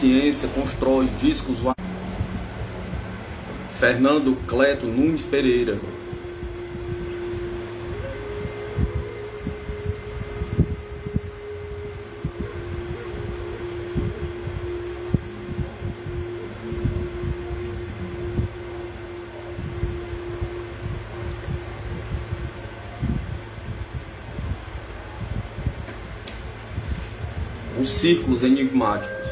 ciência constrói discos voadores. Fernando Cleto Nunes Pereira. Os círculos enigmáticos.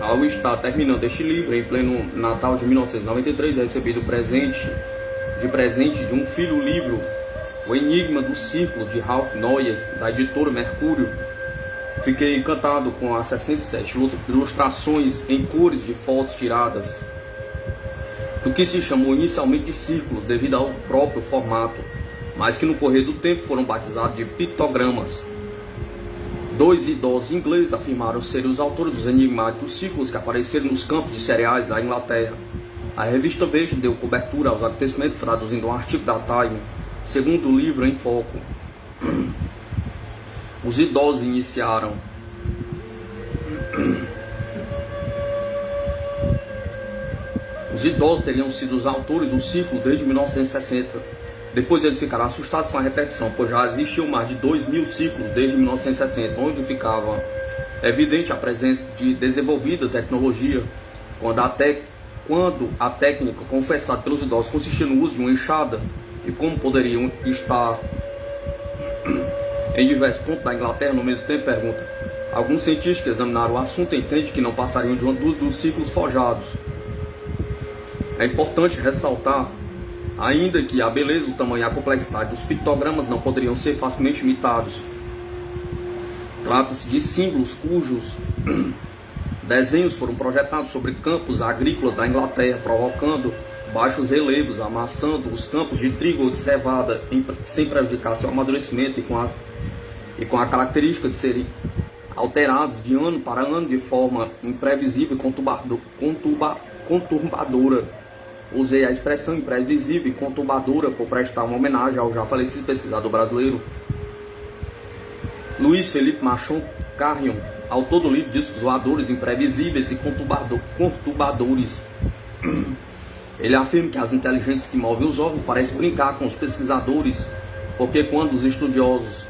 Ao estar terminando este livro, em pleno Natal de 1993, recebi de presente de um filho o livro O Enigma dos Círculos, de Ralph Noyes, da editora Mercúrio. Fiquei encantado com as 67 ilustrações em cores de fotos tiradas do que se chamou inicialmente de círculos devido ao próprio formato, mas que no correr do tempo foram batizados de pictogramas. Dois idosos ingleses afirmaram ser os autores dos enigmáticos círculos que apareceram nos campos de cereais da Inglaterra. A revista Veja deu cobertura aos acontecimentos traduzindo um artigo da Time, segundo o livro em foco. Os idosos iniciaram Os idosos teriam sido os autores do círculo desde 1960. Depois eles ficaram assustados com a repetição, pois já existiam mais de 2.000 círculos desde 1960, onde ficava evidente a presença de desenvolvida tecnologia, quando a técnica confessada pelos idosos consistia no uso de uma enxada, e como poderiam estar em diversos pontos da Inglaterra no mesmo tempo, pergunta. Alguns cientistas que examinaram o assunto entendem que não passariam de um dos círculos forjados. É importante ressaltar ainda que a beleza, o tamanho e a complexidade dos pictogramas não poderiam ser facilmente imitados. Trata-se de símbolos cujos desenhos foram projetados sobre campos agrícolas da Inglaterra, provocando baixos relevos, amassando os campos de trigo ou de cevada sem prejudicar seu amadurecimento e com a característica de serem alterados de ano para ano de forma imprevisível e conturbadora. Usei a expressão imprevisível e conturbadora por prestar uma homenagem ao já falecido pesquisador brasileiro Luiz Felipe Machon Carrion, autor do livro Discos Voadores Imprevisíveis e Conturbadores. Ele afirma que as inteligências que movem os ovos parecem brincar com os pesquisadores, porque quando os estudiosos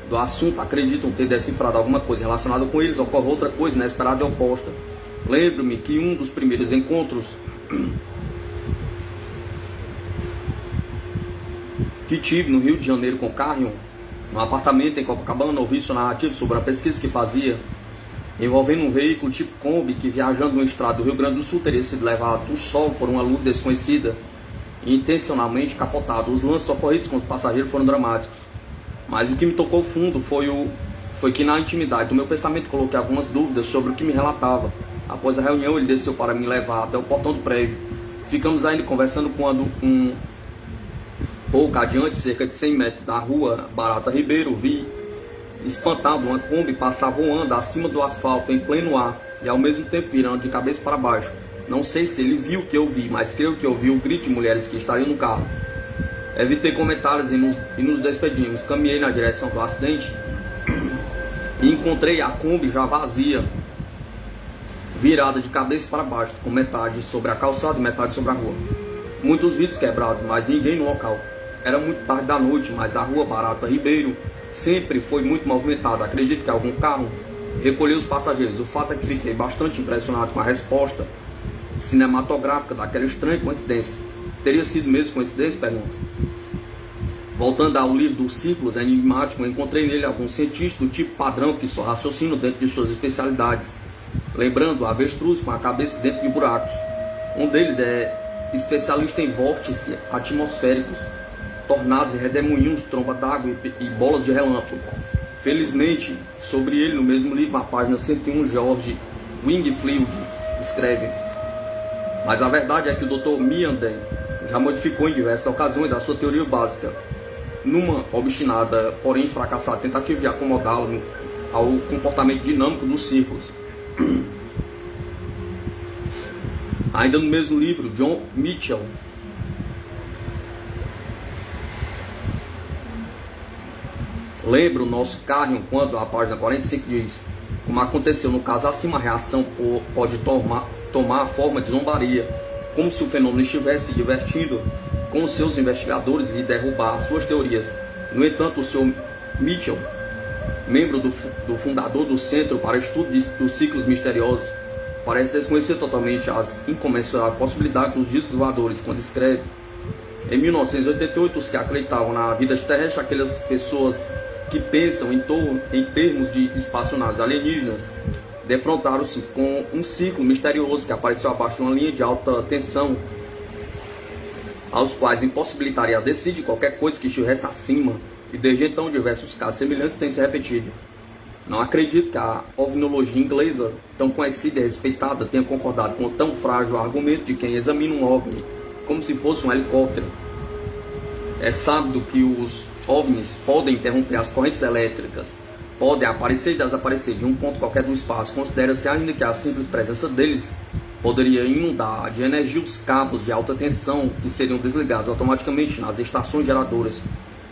do assunto acreditam ter decifrado alguma coisa relacionada com eles, ocorre outra coisa inesperada e oposta. Lembro-me que um dos primeiros encontros que tive no Rio de Janeiro com Carrion, no apartamento em Copacabana, ouvi sua narrativa sobre a pesquisa que fazia, envolvendo um veículo tipo Kombi que, viajando no estrado do Rio Grande do Sul, teria sido levado do sol por uma luz desconhecida e intencionalmente capotado. Os lances ocorridos com os passageiros foram dramáticos, mas o que me tocou fundo foi que na intimidade do meu pensamento coloquei algumas dúvidas sobre o que me relatava. Após a reunião, ele desceu para me levar até o portão do prédio. Ficamos ainda conversando quando pouco adiante, cerca de 100 metros da rua Barata Ribeiro, vi espantado uma Kombi passar voando acima do asfalto em pleno ar e ao mesmo tempo virando de cabeça para baixo. Não sei se ele viu o que eu vi, mas creio que ouvi o grito de mulheres que estariam no carro. Evitei comentários e nos despedimos. Caminhei na direção do acidente e encontrei a Kombi já vazia, virada de cabeça para baixo, com metade sobre a calçada e metade sobre a rua. Muitos vidros quebrados, mas ninguém no local. Era muito tarde da noite, mas a rua Barata Ribeiro sempre foi muito movimentada. Acredito que algum carro recolheu os passageiros. O fato é que fiquei bastante impressionado com a resposta cinematográfica daquela estranha coincidência. Teria sido mesmo coincidência? Pergunta. Voltando ao livro dos círculos enigmáticos, encontrei nele alguns cientistas do tipo padrão que só raciocinam dentro de suas especialidades, lembrando avestruz com a cabeça dentro de buracos. Um deles é especialista em vórtices atmosféricos, tornados e redemoinhos, tromba d'água e bolas de relâmpago. Felizmente, sobre ele no mesmo livro, na página 101, George Wingfield escreve: mas a verdade é que o Dr. Meander já modificou em diversas ocasiões a sua teoria básica, numa obstinada, porém fracassada tentativa de acomodá-lo ao comportamento dinâmico dos círculos. Ainda no mesmo livro, John Mitchell lembra o nosso Carrion quando, a página 45, diz: Como aconteceu no caso acima, a reação pode tomar a forma de zombaria, como se o fenômeno estivesse se divertindo com os seus investigadores e derrubar suas teorias. No entanto, o Sr. Mitchell, membro do fundador do Centro para Estudo dos Ciclos Misteriosos, parece desconhecer totalmente as incomensuráveis possibilidades dos discos voadores, quando escreve: em 1988, os que acreditavam na vida terrestre, aquelas pessoas que pensam em termos de espaçonaves alienígenas, defrontaram-se com um ciclo misterioso que apareceu abaixo de uma linha de alta tensão, aos quais impossibilitaria a descer de qualquer coisa que estivesse acima, e desde então diversos casos semelhantes têm se repetido. Não acredito que a ovniologia inglesa, tão conhecida e respeitada, tenha concordado com o tão frágil argumento de quem examina um OVNI como se fosse um helicóptero. É sábio que os OVNIs podem interromper as correntes elétricas, podem aparecer e desaparecer de um ponto qualquer do espaço. Considera-se ainda que a simples presença deles poderia inundar de energia os cabos de alta tensão que seriam desligados automaticamente nas estações geradoras.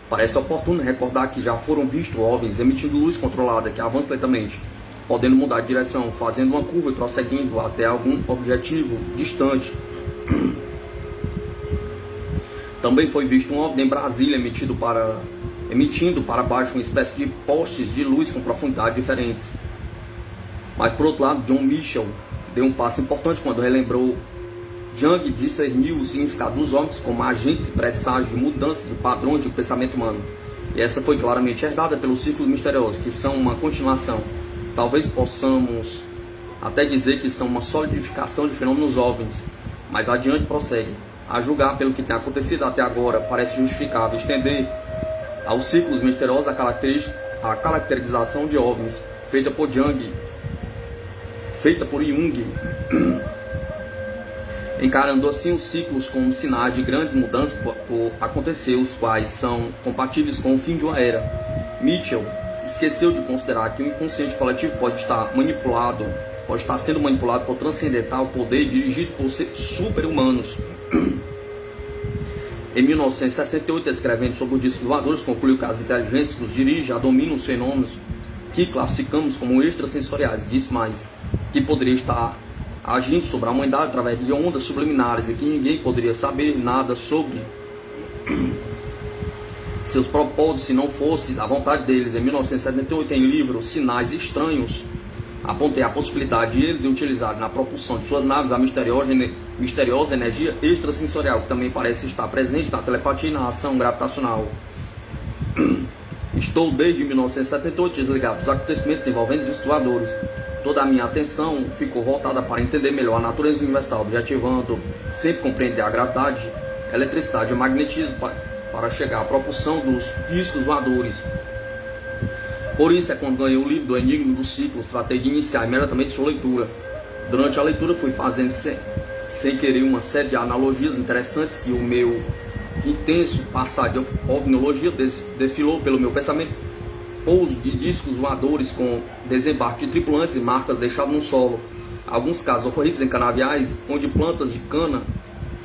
Parece oportuno recordar que já foram vistos OVNIs emitindo luz controlada que avança lentamente, podendo mudar de direção, fazendo uma curva e prosseguindo até algum objetivo distante. Também foi visto um OVNI em Brasília emitindo para baixo uma espécie de postes de luz com profundidades diferentes. Mas por outro lado, John Mitchell deu um passo importante quando relembrou Jung discerniu o significado dos OVNIs como agentes e presságios de mudança de padrões de pensamento humano. E essa foi claramente herdada pelos ciclos misteriosos, que são uma continuação. Talvez possamos até dizer que são uma solidificação de fenômenos OVNIs. Mas adiante prossegue. A julgar pelo que tem acontecido até agora, parece justificável estender aos ciclos misteriosos a caracterização de OVNIs, feita por Jung, encarando assim os ciclos como sinais de grandes mudanças por acontecer, os quais são compatíveis com o fim de uma era. Mitchell esqueceu de considerar que o inconsciente coletivo pode estar sendo manipulado por transcendental poder dirigido por seres super-humanos. Em 1968, escrevendo sobre os discos voadores, concluiu que as inteligências que os dirigem já dominam os fenômenos que classificamos como extrasensoriais. Disse mais que poderia estar agindo sobre a humanidade através de ondas subliminares e que ninguém poderia saber nada sobre seus propósitos se não fosse da vontade deles. Em 1978, em livro Sinais Estranhos, apontei a possibilidade de eles utilizarem na propulsão de suas naves a misteriosa energia extrasensorial, que também parece estar presente na telepatia e na ação gravitacional. Estou desde 1978 desligado dos acontecimentos envolvendo discos voadores. Toda a minha atenção ficou voltada para entender melhor a natureza universal, objetivando sempre compreender a gravidade, a eletricidade e o magnetismo para chegar à propulsão dos discos voadores. Por isso é quando ganhei o livro do Enigma dos Ciclos, tratei de iniciar imediatamente sua leitura. Durante a leitura fui fazendo sem querer uma série de analogias interessantes que o meu intenso passado de ovniologia desfilou pelo meu pensamento. Pouso de discos voadores com desembarque de tripulantes e marcas deixadas no solo. Alguns casos ocorridos em canaviais, onde plantas de cana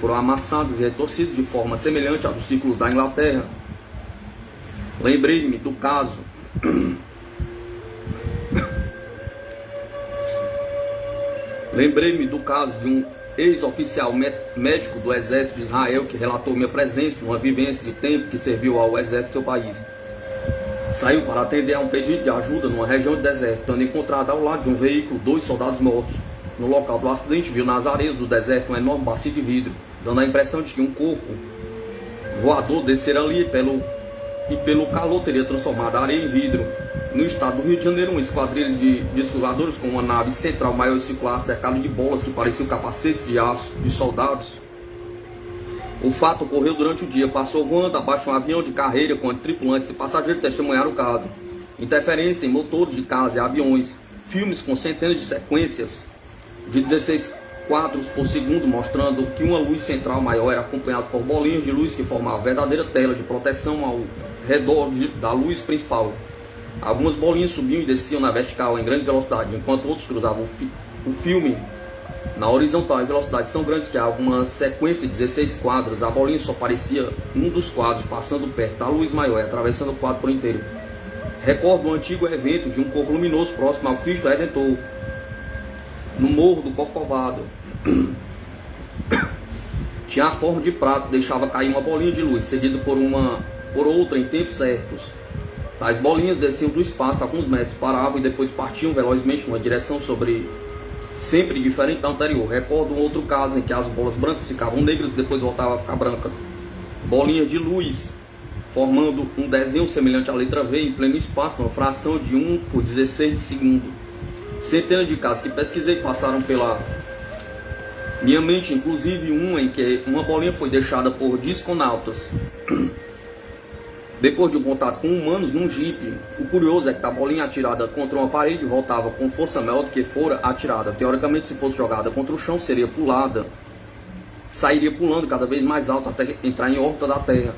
foram amassadas e retorcidas de forma semelhante aos ciclos da Inglaterra. Lembrei-me do caso de um ex-oficial médico do exército de Israel que relatou minha presença numa vivência de tempo que serviu ao exército de seu país. Saiu para atender a um pedido de ajuda numa região de deserto, tendo encontrado ao lado de um veículo 2 soldados mortos. No local do acidente, viu nas areias do deserto um enorme bacio de vidro, dando a impressão de que um corpo voador descera ali e pelo calor teria transformado a areia em vidro. No estado do Rio de Janeiro, uma esquadrilha de discos voadores com uma nave central maior e circular cercada de bolas que pareciam capacetes de aço de soldados. O fato ocorreu durante o dia. Passou voando abaixo de um avião de carreira com tripulantes e passageiros testemunharam o caso. Interferência em motores de carros e aviões. Filmes com centenas de sequências de 16 quadros por segundo, mostrando que uma luz central maior era acompanhada por bolinhas de luz que formavam verdadeira tela de proteção ao redor da luz principal. Algumas bolinhas subiam e desciam na vertical em grande velocidade, enquanto outros cruzavam o filme na horizontal em velocidades tão grandes que há alguma sequência de 16 quadros. A bolinha só aparecia um dos quadros passando perto da luz maior e atravessando o quadro por inteiro. Recordo um antigo evento de um corpo luminoso próximo ao Cristo Redentor, no Morro do Corcovado. Tinha a forma de prato, deixava cair uma bolinha de luz, seguida por outra em tempos certos. Tais bolinhas desciam do espaço a alguns metros, paravam e depois partiam velozmente numa direção sempre diferente da anterior. Recordo um outro caso em que as bolas brancas ficavam negras e depois voltavam a ficar brancas. Bolinhas de luz, formando um desenho semelhante à letra V em pleno espaço, uma fração de 1/16 de segundo. Centenas de casos que pesquisei passaram pela minha mente, inclusive um em que uma bolinha foi deixada por disconautas depois de um contato com humanos num jipe. O curioso é que a bolinha atirada contra uma parede voltava com força maior do que fora atirada. Teoricamente, se fosse jogada contra o chão, sairia pulando cada vez mais alto até entrar em órbita da Terra.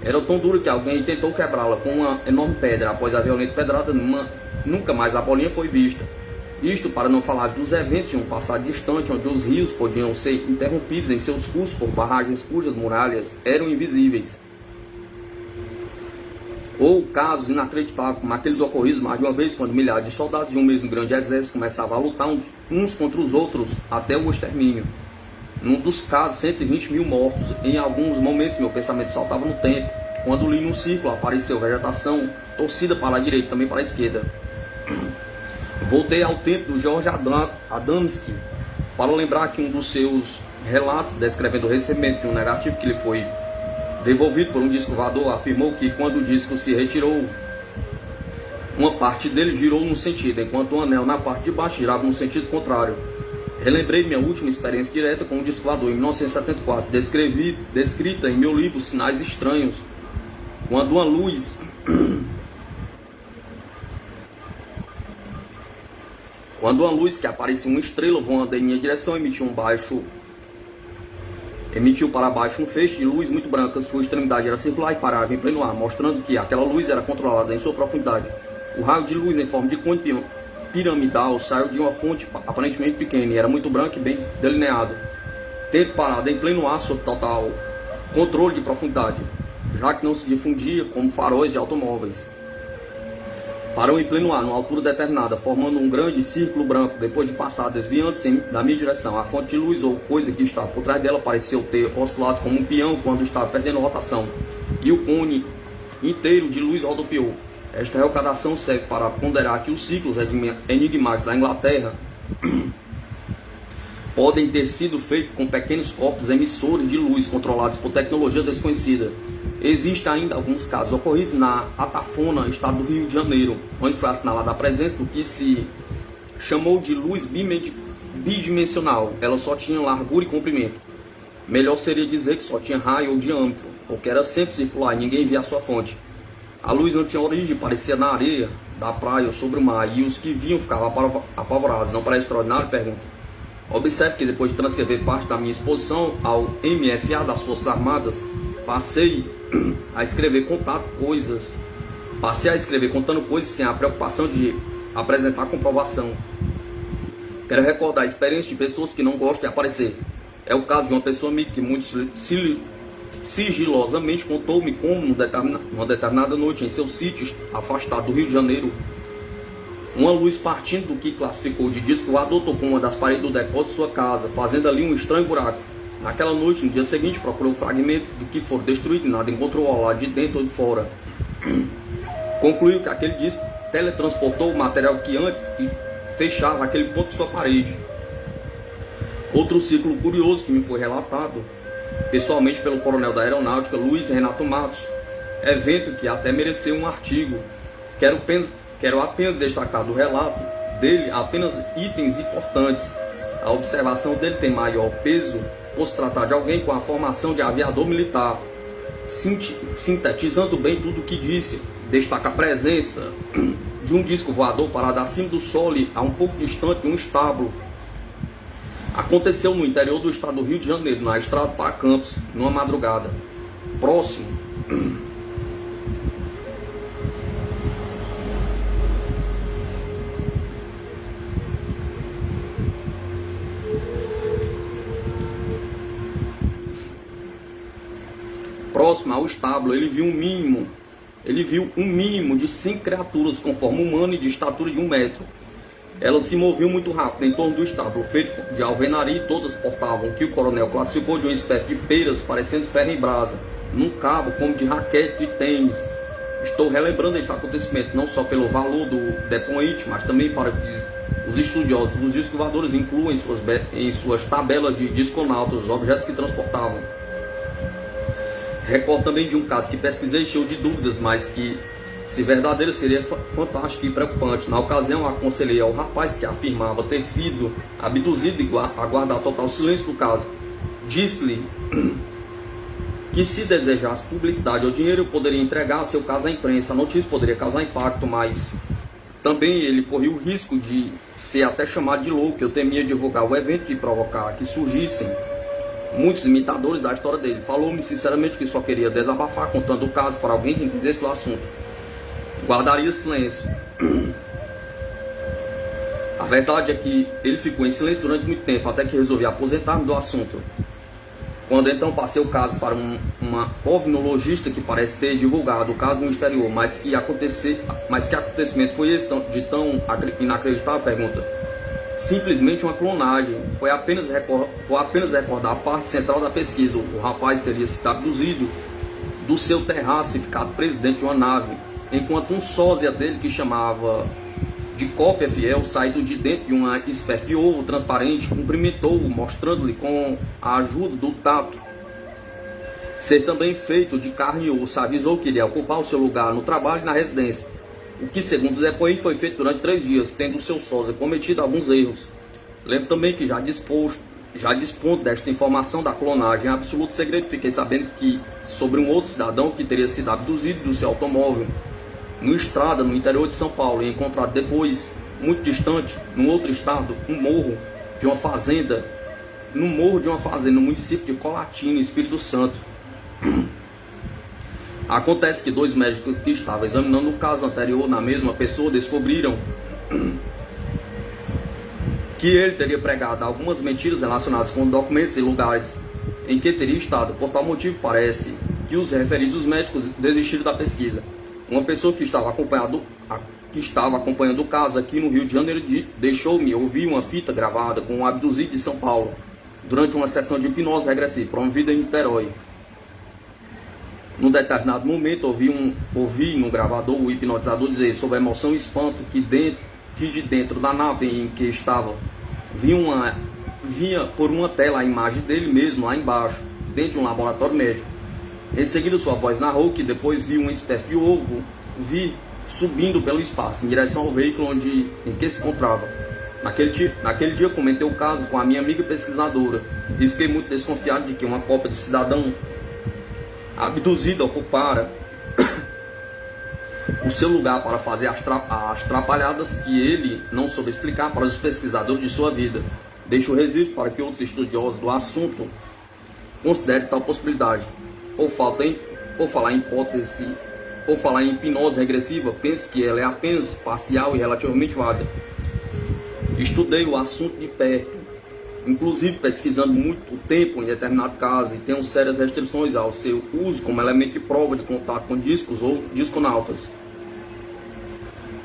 Era tão duro que alguém tentou quebrá-la com uma enorme pedra. Após a violenta pedrada, nunca mais a bolinha foi vista. Isto para não falar dos eventos de um passado distante, onde os rios podiam ser interrompidos em seus cursos por barragens cujas muralhas eram invisíveis. Ou casos inacreditáveis, como aqueles ocorridos mais de uma vez, quando milhares de soldados de um mesmo grande exército começavam a lutar uns contra os outros até o extermínio. Num dos casos, 120 mil mortos. Em alguns momentos, meu pensamento saltava no tempo. Quando li num círculo, apareceu vegetação torcida para a direita e também para a esquerda. Voltei ao tempo do George Adamski para lembrar que um dos seus relatos, descrevendo o recebimento de um negativo que lhe foi devolvido por um disco voador, afirmou que quando o disco se retirou, uma parte dele girou num sentido, enquanto o anel na parte de baixo girava no sentido contrário. Relembrei minha última experiência direta com um disco voador em 1974, descrita em meu livro Sinais Estranhos, quando uma luz que aparecia uma estrela voando em minha direção emitiu para baixo um feixe de luz muito branca. Sua extremidade era circular e parava em pleno ar, mostrando que aquela luz era controlada em sua profundidade. O raio de luz em forma de cone piramidal saiu de uma fonte aparentemente pequena e era muito branco e bem delineado, tendo parado em pleno ar sob total controle de profundidade, já que não se difundia como faróis de automóveis. Parou em pleno ar, numa altura determinada, formando um grande círculo branco. Depois de passar desviando-se da minha direção, a fonte de luz ou coisa que estava por trás dela pareceu ter oscilado como um peão quando estava perdendo rotação, e o cone inteiro de luz rodopiou. Esta recordação serve para ponderar que os ciclos enigmáticos da Inglaterra podem ter sido feitos com pequenos corpos emissores de luz controlados por tecnologia desconhecida. Existem ainda alguns casos ocorridos na Atafona, estado do Rio de Janeiro, onde foi assinalada a presença do que se chamou de luz bidimensional. Ela só tinha largura e comprimento. Melhor seria dizer que só tinha raio ou diâmetro, porque era sempre circular e ninguém via a sua fonte. A luz não tinha origem, parecia na areia da praia ou sobre o mar, e os que vinham ficavam apavorados. Não parece extraordinário? Pergunto. Observe que depois de transcrever parte da minha exposição ao MFA das Forças Armadas, passei a escrever contando coisas sem a preocupação de apresentar comprovação. Quero recordar a experiência de pessoas que não gostam de aparecer. É o caso de uma pessoa amiga que muito sigilosamente contou-me como, numa determinada noite, em seu sítio afastado do Rio de Janeiro, uma luz partindo do que classificou de disco voador tocou uma das paredes do depósito de sua casa, fazendo ali um estranho buraco. Naquela noite, no dia seguinte, procurou fragmentos do que foram destruídos e nada encontrou ao lado de dentro ou de fora. Concluiu que aquele disco teletransportou o material que antes fechava aquele ponto de sua parede. Outro ciclo curioso que me foi relatado pessoalmente pelo coronel da aeronáutica Luiz Renato Matos, evento que até mereceu um artigo. Quero apenas destacar do relato dele apenas itens importantes. A observação dele tem maior peso por se tratar de alguém com a formação de aviador militar. Sintetizando bem tudo o que disse, destaca a presença de um disco voador parado acima do solo a um pouco distante de um estábulo. Aconteceu no interior do estado do Rio de Janeiro, na estrada para Campos, numa madrugada. Próximo ao estábulo, ele viu um mínimo ele viu um mínimo de 5 criaturas com forma humana e de estatura de 1 metro. Elas se moviam muito rápido em torno do estábulo, feito de alvenaria, e todas portavam o que o coronel classificou de uma espécie de peiras parecendo ferro em brasa, num cabo como de raquete de tênis. Estou relembrando este acontecimento não só pelo valor do depoente, mas também para que os estudiosos dos discos voadores incluam em suas tabelas de disconautas os objetos que transportavam. Recordo também de um caso que pesquisei cheio de dúvidas, mas que, se verdadeiro, seria fantástico e preocupante. Na ocasião, aconselhei ao rapaz que afirmava ter sido abduzido e aguardar total silêncio do caso. Disse-lhe que, se desejasse publicidade ou dinheiro, eu poderia entregar seu caso à imprensa. A notícia poderia causar impacto, mas também ele corria o risco de ser até chamado de louco. Eu temia divulgar o evento e provocar que surgissem muitos imitadores da história dele. Falou-me sinceramente que só queria desabafar, contando o caso para alguém que entendesse do assunto. Guardaria silêncio. A verdade é que ele ficou em silêncio durante muito tempo, até que resolvi aposentar-me do assunto. Quando então passei o caso para uma ovnologista que parece ter divulgado o caso no exterior, mas que acontecimento foi esse de tão inacreditável? Pergunta. Simplesmente uma clonagem. Foi apenas recordar a parte central da pesquisa. O rapaz teria sido abduzido do seu terraço e ficado preso dentro de uma nave, enquanto um sósia dele, que chamava de cópia fiel, saído de dentro de uma espécie de ovo transparente, cumprimentou-o, mostrando-lhe com a ajuda do tato ser também feito de carne e osso. Avisou que iria ocupar o seu lugar no trabalho e na residência, o que, segundo o depoente, foi feito durante 3 dias, tendo o seu sósia cometido alguns erros. Lembro também que, já dispondo desta informação da clonagem em absoluto segredo, fiquei sabendo que sobre um outro cidadão que teria sido abduzido do seu automóvel no estrada no interior de São Paulo e encontrado depois, muito distante, num outro estado, no morro de uma fazenda no município de Colatina, Espírito Santo. Acontece que 2 médicos que estavam examinando o caso anterior na mesma pessoa descobriram que ele teria pregado algumas mentiras relacionadas com documentos e lugares em que teria estado. Por tal motivo, parece que os referidos médicos desistiram da pesquisa. Uma pessoa que estava acompanhando o caso aqui no Rio de Janeiro deixou-me ouvir uma fita gravada com um abduzido de São Paulo durante uma sessão de hipnose regressiva promovida em Niterói. Num determinado momento, ouvi no gravador o hipnotizador dizer, sob emoção e espanto, que de dentro da nave em que estava vinha por uma tela a imagem dele mesmo lá embaixo, dentro de um laboratório médico. Em seguida, sua voz narrou que depois viu uma espécie de ovo subindo pelo espaço, em direção ao veículo em que se encontrava. Naquele dia, comentei o caso com a minha amiga pesquisadora e fiquei muito desconfiado de que uma cópia do cidadão abduzido ocupara o seu lugar para fazer as trapalhadas que ele não soube explicar para os pesquisadores de sua vida. Deixo o registro para que outros estudiosos do assunto considerem tal possibilidade. Ou falar em hipnose regressiva, pense que ela é apenas parcial e relativamente válida. Estudei o assunto de perto, inclusive pesquisando muito tempo em determinado caso, e tenho sérias restrições ao seu uso como elemento de prova de contato com discos ou disconautas.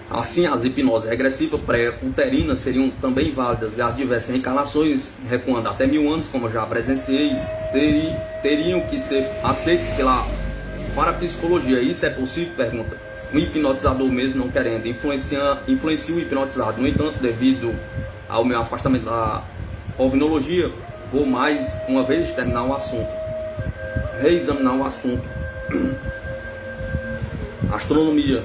Assim, as hipnoses regressivas pré-uterinas seriam também válidas, e as diversas reencarnações, recuando até 1000 anos, como eu já presenciei, teriam que ser aceitas pela parapsicologia. Isso é possível? Pergunta. O hipnotizador, mesmo não querendo, influencia o hipnotizado. No entanto, devido ao meu afastamento da ovnologia, vou mais uma vez reexaminar o assunto. Astronomia.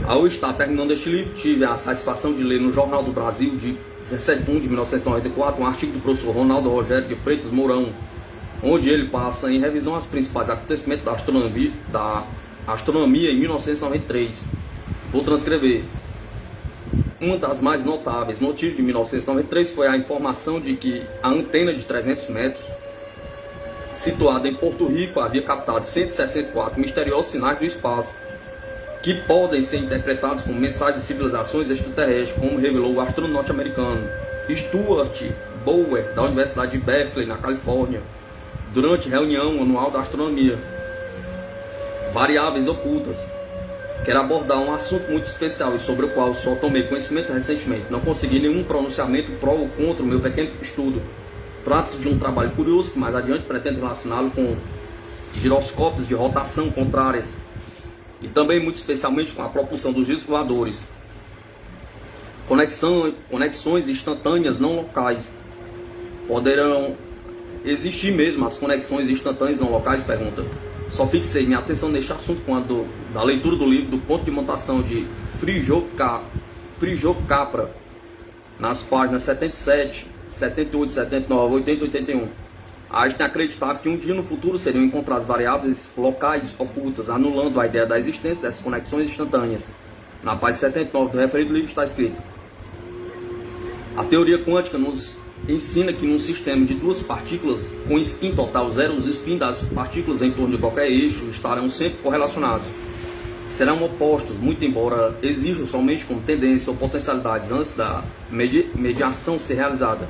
Ao estar terminando este livro, tive a satisfação de ler no Jornal do Brasil, de 17 de 1 de 1994, um artigo do professor Ronaldo Rogério de Freitas Mourão, onde ele passa em revisão os principais acontecimentos da astronomia em 1993. Vou transcrever. Uma das mais notáveis notícias de 1993 foi a informação de que a antena de 300 metros, situada em Porto Rico, havia captado 164 misteriosos sinais do espaço, que podem ser interpretados como mensagens de civilizações extraterrestres, como revelou o astrônomo norte-americano Stuart Bower, da Universidade de Berkeley, na Califórnia, durante reunião anual da astronomia. variáveis ocultas. Quero abordar um assunto muito especial e sobre o qual só tomei conhecimento recentemente. Não consegui nenhum pronunciamento pró ou contra o meu pequeno estudo. Trata-se de um trabalho curioso que mais adiante pretendo relacioná-lo com giroscópios de rotação contrárias e também muito especialmente com a propulsão dos discos voadores. Conexões instantâneas não locais. Poderão existir mesmo as conexões instantâneas não locais? Pergunta. Só fixei minha atenção neste assunto quando da leitura do livro do ponto de montação de Frijol Capra, nas páginas 77, 78, 79, 80 e 81. Einstein acreditava que um dia no futuro seriam encontradas variáveis locais ocultas, anulando a ideia da existência dessas conexões instantâneas. Na página 79 do referido livro está escrito: a teoria quântica nos ensina que num sistema de duas partículas com spin total zero, os spins das partículas em torno de qualquer eixo estarão sempre correlacionados. Serão opostos, muito embora exijam somente como tendência ou potencialidades antes da mediação ser realizada.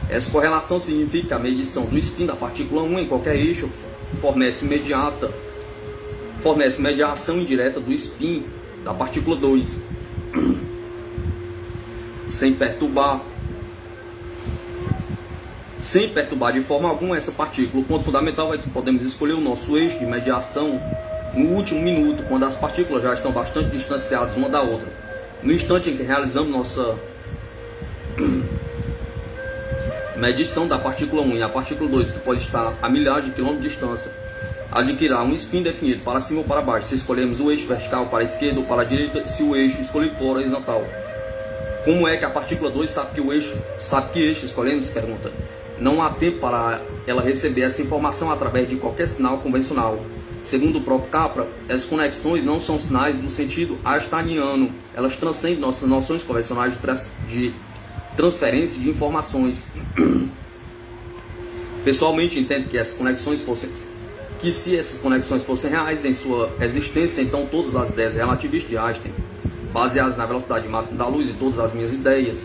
Essa correlação significa que a medição do spin da partícula 1 em qualquer eixo fornece mediação indireta do spin da partícula 2, sem perturbar de forma alguma essa partícula. O ponto fundamental é que podemos escolher o nosso eixo de mediação no último minuto, quando as partículas já estão bastante distanciadas uma da outra. No instante em que realizamos nossa medição da partícula 1 e a partícula 2, que pode estar a milhares de quilômetros de distância, adquirirá um spin definido para cima ou para baixo, se escolhermos o eixo vertical para a esquerda ou para a direita, se o eixo escolhido for horizontal. Como é que a partícula 2 sabe que eixo escolhemos? Pergunta. Não há tempo para ela receber essa informação através de qualquer sinal convencional. Segundo o próprio Capra, essas conexões não são sinais do sentido einsteiniano. Elas transcendem nossas noções convencionais de transferência de informações. Pessoalmente, entendo que se essas conexões fossem reais em sua existência, então todas as ideias relativistas de Einstein, baseadas na velocidade máxima da luz, e todas as minhas ideias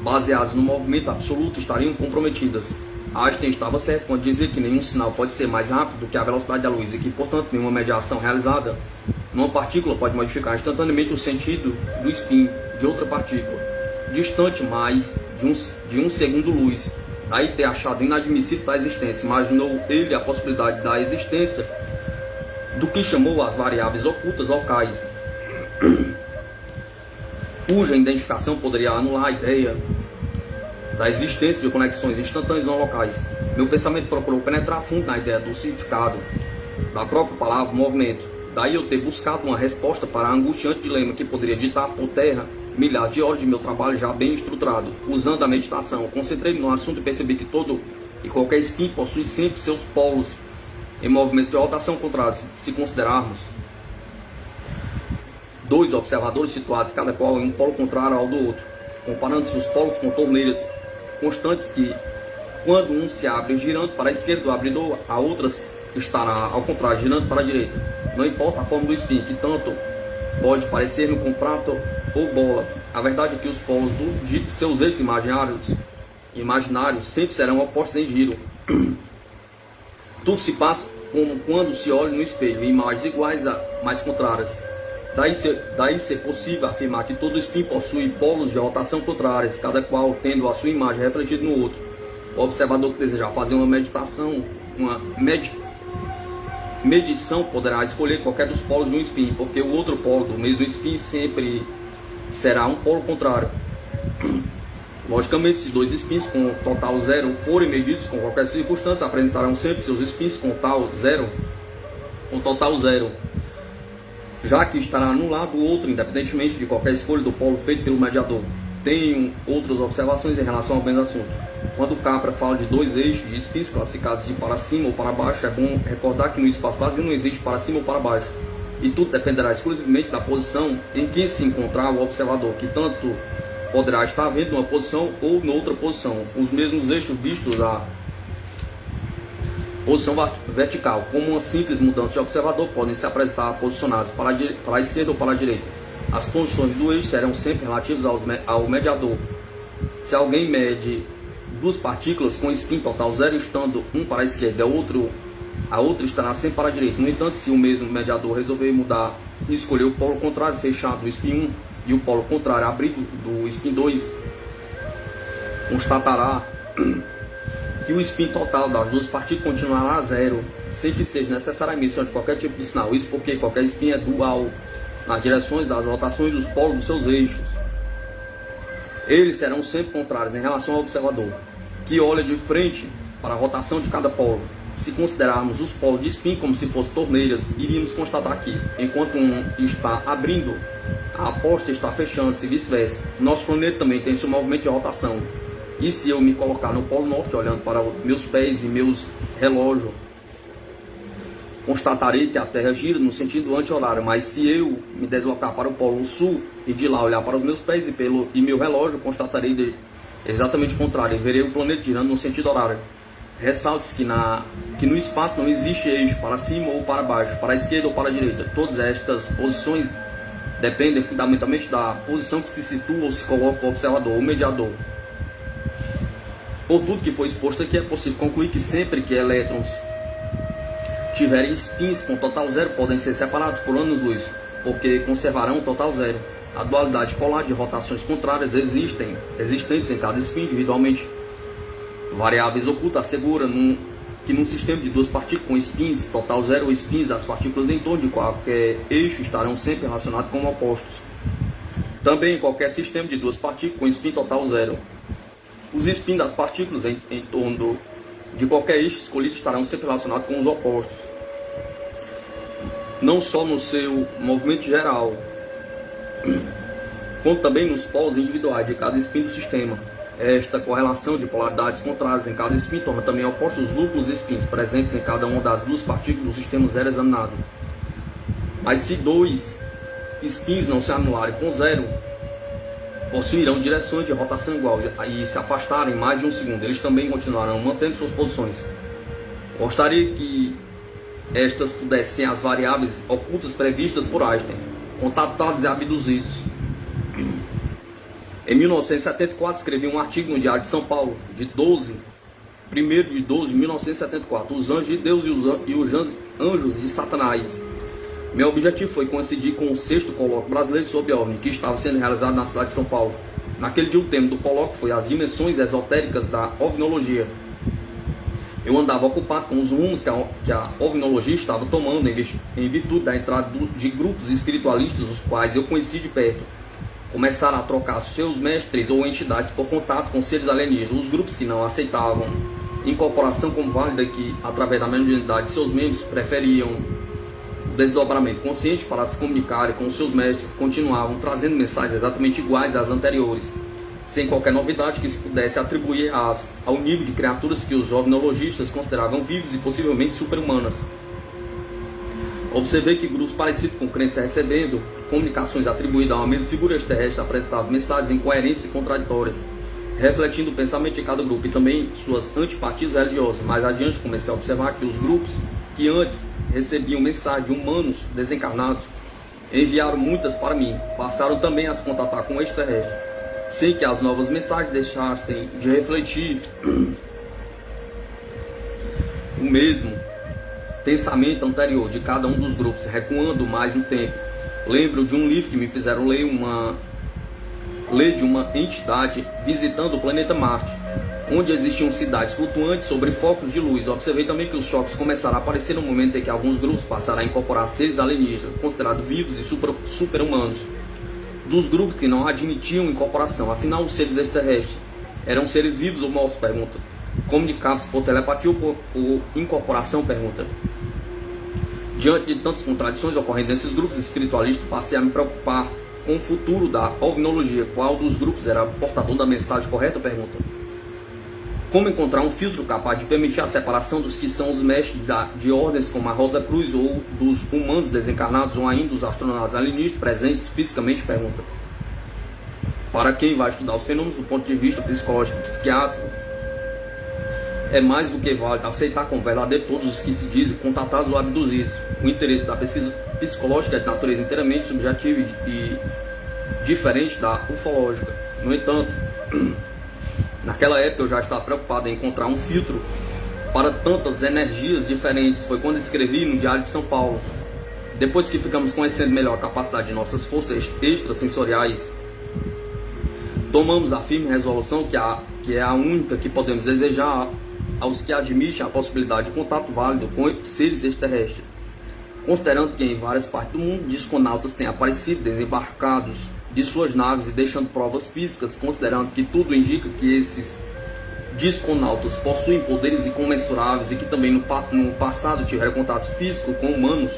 baseadas no movimento absoluto estariam comprometidas. Einstein estava certo quando dizia que nenhum sinal pode ser mais rápido do que a velocidade da luz e que, portanto, nenhuma mediação realizada numa partícula pode modificar instantaneamente o sentido do spin de outra partícula, distante mais de um segundo-luz. Daí ter achado inadmissível da existência, imaginou ele a possibilidade da existência do que chamou as variáveis ocultas locais, cuja identificação poderia anular a ideia da existência de conexões instantâneas não locais. Meu pensamento procurou penetrar fundo na ideia do significado da própria palavra movimento. Daí eu ter buscado uma resposta para a angustiante dilema que poderia ditar por terra milhares de horas de meu trabalho já bem estruturado. Usando a meditação, concentrei-me no assunto e percebi que todo e qualquer spin possui sempre seus polos em movimento de rotação contrária. Se considerarmos dois observadores situados, cada qual em um polo contrário ao do outro, comparando-se os polos com torneiras constantes que, quando um se abre girando para a esquerda do abridor, a outra estará ao contrário, girando para a direita. Não importa a forma do spin, que tanto pode parecer-me com prato ou bola. A verdade é que os polos de seus eixos imaginários sempre serão opostos em giro. Tudo se passa como quando se olha no espelho, em imagens iguais, mas contrárias. Daí ser possível afirmar que todo spin possui polos de rotação contrários, cada qual tendo a sua imagem refletida no outro. O observador que desejar fazer uma medição poderá escolher qualquer dos polos de um spin, porque o outro polo do mesmo spin sempre será um polo contrário. Logicamente, se dois spins com total zero forem medidos com qualquer circunstância, apresentarão sempre seus spins com total zero, já que estará anulado o outro, independentemente de qualquer escolha do polo feito pelo mediador. Tenho outras observações em relação ao mesmo assunto. Quando o Capra fala de dois eixos de spins classificados de para cima ou para baixo, é bom recordar que no espaço vazio não existe para cima ou para baixo, e tudo dependerá exclusivamente da posição em que se encontrar o observador, que tanto poderá estar vendo numa posição ou noutra posição. Os mesmos eixos vistos a posição vertical, como uma simples mudança de observador, podem se apresentar posicionados para a esquerda ou para a direita. As posições do eixo serão sempre relativas ao mediador. Se alguém mede duas partículas com spin total zero, estando um para a esquerda e outro a outra estará sempre para a direita. No entanto, se o mesmo mediador resolver mudar e escolher o polo contrário fechado do spin 1 e o polo contrário abrido do spin 2, constatará que o spin total das duas partículas continuará a zero, sem que seja necessária a emissão de qualquer tipo de sinal. Isso porque qualquer spin é dual nas direções das rotações dos polos dos seus eixos. Eles serão sempre contrários em relação ao observador, que olha de frente para a rotação de cada polo. Se considerarmos os polos de spin como se fossem torneiras, iríamos constatar que, enquanto um está abrindo, a aposta está fechando-se e vice-versa. Nosso planeta também tem seu movimento de rotação. E se eu me colocar no polo norte, olhando para meus pés e meus relógios, constatarei que a Terra gira no sentido anti-horário. Mas se eu me deslocar para o polo sul e de lá olhar para os meus pés e meu relógio, constatarei exatamente o contrário e verei o planeta girando no sentido horário. Ressalte-se que no espaço não existe eixo para cima ou para baixo, para a esquerda ou para a direita. Todas estas posições dependem fundamentalmente da posição que se situa ou se coloca o observador, o mediador. Por tudo que foi exposto aqui, é possível concluir que sempre que elétrons tiverem spins com total zero, podem ser separados por anos-luz, porque conservarão o total zero. A dualidade polar de rotações contrárias existentes em cada spin individualmente. Variáveis ocultas asseguram que num sistema de duas partículas com spins total zero ou spins, as partículas em torno de qualquer eixo estarão sempre relacionadas como opostos. Também em qualquer sistema de duas partículas com spin total zero, os spins das partículas em torno de qualquer eixo escolhido estarão sempre relacionados com os opostos, não só no seu movimento geral, quanto também nos polos individuais de cada spin do sistema. Esta correlação de polaridades contrárias em cada spin torna também opostos os duplos spins presentes em cada uma das duas partículas do sistema zero examinado. Mas se dois spins não se anularem com zero, possuirão direções de rotação igual e se afastarem mais de um segundo, eles também continuarão mantendo suas posições. Gostaria que estas pudessem ser as variáveis ocultas previstas por Einstein, contatados e abduzidos. Em 1974, escrevi um artigo no Diário de São Paulo, de 1º de 12 de 1974, Os Anjos de Deus e os Anjos de Satanás. Meu objetivo foi coincidir com o 6º colóquio brasileiro sobre OVNI, que estava sendo realizado na cidade de São Paulo. Naquele dia, o tema do colóquio foi as dimensões esotéricas da ovnologia. Eu andava ocupado com os rumos que a ovnologia estava tomando em virtude da entrada de grupos espiritualistas, os quais eu conheci de perto. Começaram a trocar seus mestres ou entidades por contato com seres alienígenas. Os grupos que não aceitavam incorporação como válida, que através da mediunidade de seus membros preferiam o desdobramento consciente para se comunicarem com seus mestres, continuavam trazendo mensagens exatamente iguais às anteriores, sem qualquer novidade que se pudesse atribuir ao nível de criaturas que os ovnologistas consideravam vivas e possivelmente super-humanas. Observei que grupos parecidos com crenças recebendo comunicações atribuídas a uma mesma figura extraterrestre apresentavam mensagens incoerentes e contraditórias, refletindo o pensamento de cada grupo e também suas antipatias religiosas. Mais adiante comecei a observar que os grupos que antes recebiam mensagens de humanos desencarnados enviaram muitas para mim, passaram também a se contatar com o extraterrestre, sem que as novas mensagens deixassem de refletir o mesmo pensamento anterior de cada um dos grupos, recuando mais no tempo. Lembro de um livro que me fizeram ler de uma entidade visitando o planeta Marte, onde existiam cidades flutuantes sobre focos de luz. Observei também que os choques começaram a aparecer no momento em que alguns grupos passaram a incorporar seres alienígenas, considerados vivos e super-humanos, dos grupos que não admitiam incorporação. Afinal, os seres extraterrestres eram seres vivos ou mortos? Pergunta. Comunicados por telepatia ou por incorporação? Pergunta. Diante de tantas contradições ocorrendo nesses grupos espiritualistas, passei a me preocupar com o futuro da ovnologia. Qual dos grupos era portador da mensagem correta? Pergunta. Como encontrar um filtro capaz de permitir a separação dos que são os mestres de ordens como a Rosa Cruz, ou dos humanos desencarnados, ou ainda dos astronautas alienígenas presentes fisicamente? Pergunta. Para quem vai estudar os fenômenos do ponto de vista psicológico e psiquiátrico, é mais do que válido aceitar como verdadeiro todos os que se dizem contatados ou abduzidos. O interesse da pesquisa psicológica é de natureza inteiramente subjetiva e diferente da ufológica. No entanto, naquela época eu já estava preocupado em encontrar um filtro para tantas energias diferentes foi quando escrevi no Diário de São Paulo. Depois que ficamos conhecendo melhor a capacidade de nossas forças extrasensoriais, tomamos a firme resolução que é a única que podemos desejar aos que admitem a possibilidade de contato válido com seres extraterrestres. Considerando que em várias partes do mundo, disconautas têm aparecido desembarcados de suas naves e deixando provas físicas, considerando que tudo indica que esses disconautas possuem poderes incomensuráveis e que também no passado tiveram contatos físicos com humanos,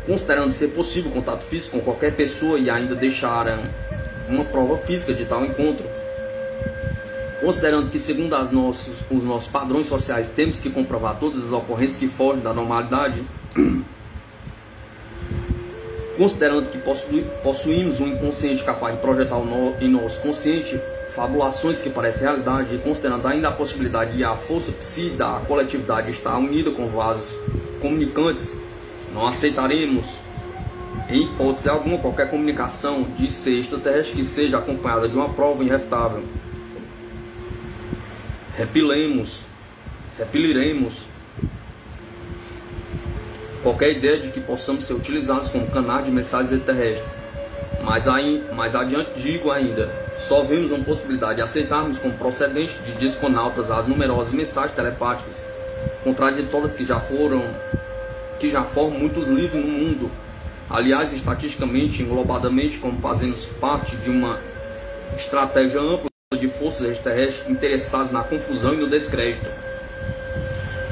considerando ser possível contato físico com qualquer pessoa e ainda deixaram uma prova física de tal encontro, considerando que segundo os nossos padrões sociais temos que comprovar todas as ocorrências que fogem da normalidade, considerando que possuímos um inconsciente capaz de projetar em nosso consciente fabulações que parecem realidade, e considerando ainda a possibilidade de a força psi da coletividade estar unida com vasos comunicantes, não aceitaremos em hipótese alguma qualquer comunicação de ser extraterrestre que seja acompanhada de uma prova irrefutável. Repeliremos qualquer ideia de que possamos ser utilizados como canais de mensagens extraterrestres. Mais adiante digo ainda, só vemos uma possibilidade de aceitarmos como procedente de disconautas as numerosas mensagens telepáticas, contraditórias que já formam muitos livros no mundo. Aliás, estatisticamente, englobadamente, como fazendo parte de uma estratégia ampla de forças extraterrestres interessadas na confusão e no descrédito.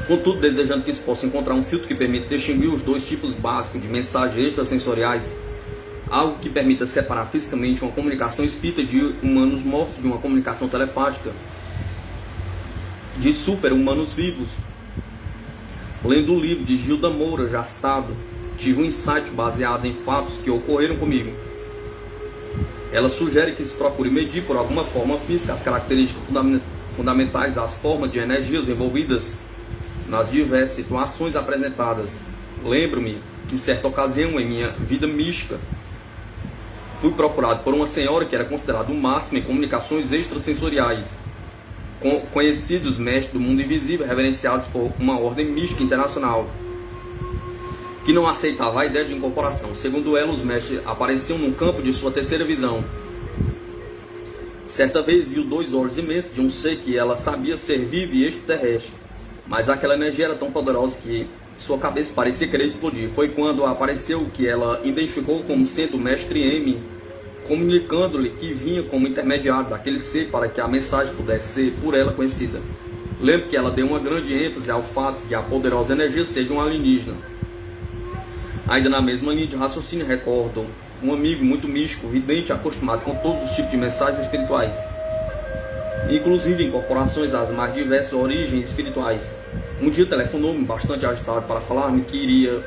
Contudo, desejando que se possa encontrar um filtro que permita distinguir os dois tipos básicos de mensagens extrasensoriais, algo que permita separar fisicamente uma comunicação espírita de humanos mortos de uma comunicação telepática de super-humanos vivos. Lendo o livro de Gilda Moura, já citado, tive um insight baseado em fatos que ocorreram comigo. Ela sugere que se procure medir por alguma forma física as características fundamentais das formas de energias envolvidas nas diversas situações apresentadas. Lembro-me que em certa ocasião em minha vida mística fui procurado por uma senhora que era considerada o máximo em comunicações extrasensoriais, conhecidos mestres do mundo invisível, reverenciados por uma ordem mística internacional, que não aceitava a ideia de incorporação. Segundo ela, os mestres apareciam no campo de sua terceira visão. Certa vez viu 2 olhos imensos de um ser que ela sabia ser vivo e extraterrestre, mas aquela energia era tão poderosa que sua cabeça parecia querer explodir. Foi quando apareceu o que ela identificou como sendo o mestre M, comunicando-lhe que vinha como intermediário daquele ser para que a mensagem pudesse ser por ela conhecida. Lembro que ela deu uma grande ênfase ao fato de que a poderosa energia seja um alienígena. Ainda na mesma linha de raciocínio, recordo um amigo muito místico, vidente, acostumado com todos os tipos de mensagens espirituais, inclusive incorporações às mais diversas origens espirituais. Um dia telefonou-me bastante agitado para falar-me que iria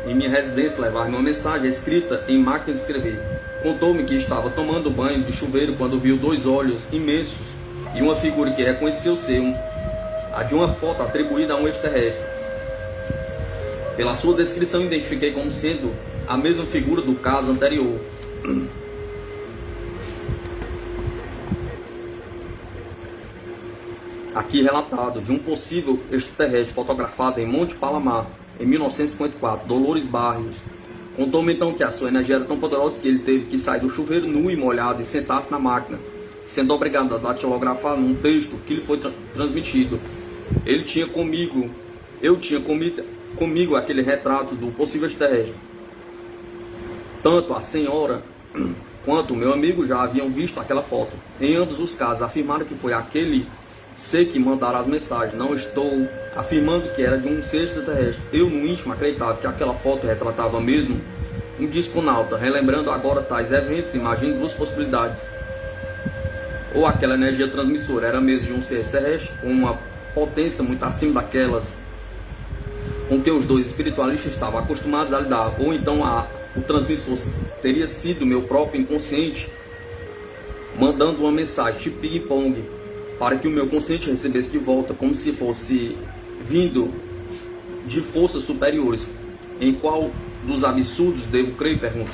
em minha residência levar-me uma mensagem escrita em máquina de escrever. Contou-me que estava tomando banho de chuveiro quando viu 2 olhos imensos e uma figura que reconheceu ser a de uma foto atribuída a um extraterrestre. Pela sua descrição, identifiquei como sendo a mesma figura do caso anterior. Aqui relatado, de um possível extraterrestre fotografado em Monte Palamar, em 1954, Dolores Barrios. Contou-me então que a sua energia era tão poderosa que ele teve que sair do chuveiro nu e molhado e sentar-se na máquina, sendo obrigado a datilografar num texto que lhe foi transmitido. Eu tinha comigo aquele retrato do possível extraterrestre. Tanto a senhora quanto o meu amigo já haviam visto aquela foto. Em ambos os casos afirmaram que foi aquele ser que mandara as mensagens. Não estou afirmando que era de um ser extraterrestre. Eu no íntimo acreditava que aquela foto retratava mesmo um disconauta. Relembrando agora tais eventos, imagino 2 possibilidades. Ou aquela energia transmissora era mesmo de um ser extraterrestre com uma potência muito acima daquelas com que os 2 espiritualistas estavam acostumados a lidar, ou então o transmissor teria sido meu próprio inconsciente mandando uma mensagem tipo ping-pong para que o meu consciente recebesse de volta, como se fosse vindo de forças superiores. Em qual dos absurdos devo crer? Pergunta.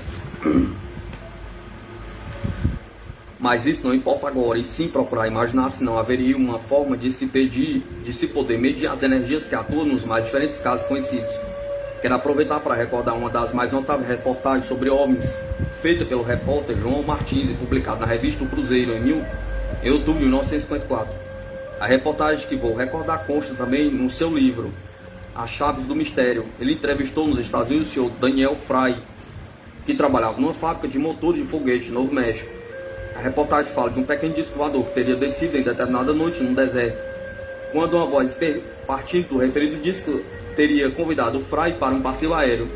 Mas isso não importa agora, e sim procurar imaginar se não haveria uma forma de se poder medir as energias que atuam nos mais diferentes casos conhecidos. Quero aproveitar para recordar uma das mais notáveis reportagens sobre OVNIs, feita pelo repórter João Martins e publicada na revista O Cruzeiro em outubro de 1954. A reportagem que vou recordar consta também no seu livro, As Chaves do Mistério. Ele entrevistou nos Estados Unidos o senhor Daniel Fry, que trabalhava numa fábrica de motores de foguete no Novo México. A reportagem fala de um pequeno disco voador que teria descido em determinada noite no deserto, quando uma voz partindo do referido disco teria convidado o Fry para um passeio aéreo.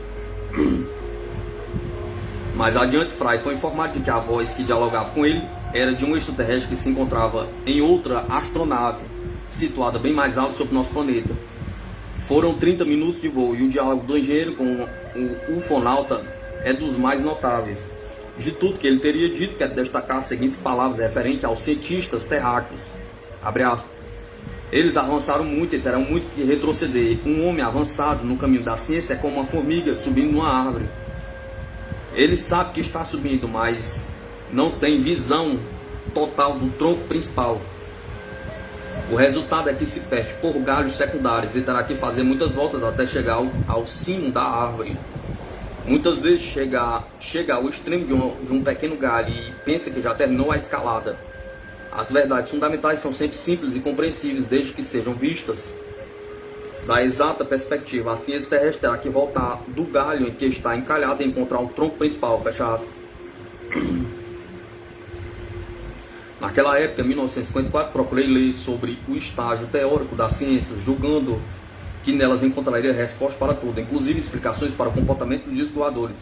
Mais adiante, Fry foi informado de que a voz que dialogava com ele era de um extraterrestre que se encontrava em outra astronave, situada bem mais alto sobre o nosso planeta. Foram 30 minutos de voo e o diálogo do engenheiro com o ufonauta é dos mais notáveis. De tudo que ele teria dito, quero destacar as seguintes palavras referentes aos cientistas terráqueos. Abre aspas. Eles avançaram muito e terão muito que retroceder. Um homem avançado no caminho da ciência é como uma formiga subindo numa árvore. Ele sabe que está subindo, mas não tem visão total do tronco principal. O resultado é que se perde por galhos secundários e terá que fazer muitas voltas até chegar ao cimo da árvore. Muitas vezes chega ao extremo de um pequeno galho e pensa que já terminou a escalada. As verdades fundamentais são sempre simples e compreensíveis, desde que sejam vistas da exata perspectiva. A ciência terrestre terá que voltar do galho em que está encalhado e encontrar o tronco principal. Fecha aspas. Naquela época, em 1954, procurei ler sobre o estágio teórico das ciências, julgando que nelas encontraria respostas para tudo, inclusive explicações para o comportamento dos discos voadores.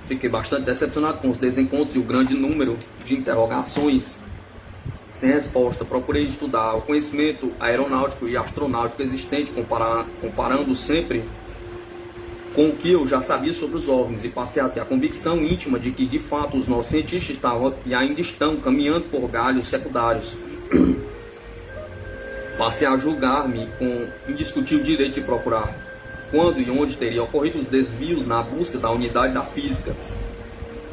Fiquei bastante decepcionado com os desencontros e o grande número de interrogações sem resposta. Procurei estudar o conhecimento aeronáutico e astronáutico existente, comparando sempre com o que eu já sabia sobre os OVNIs, e passei a ter a convicção íntima de que, de fato, os nossos cientistas estavam e ainda estão caminhando por galhos secundários. Passei a julgar-me com indiscutível direito de procurar quando e onde teriam ocorrido os desvios na busca da unidade da física.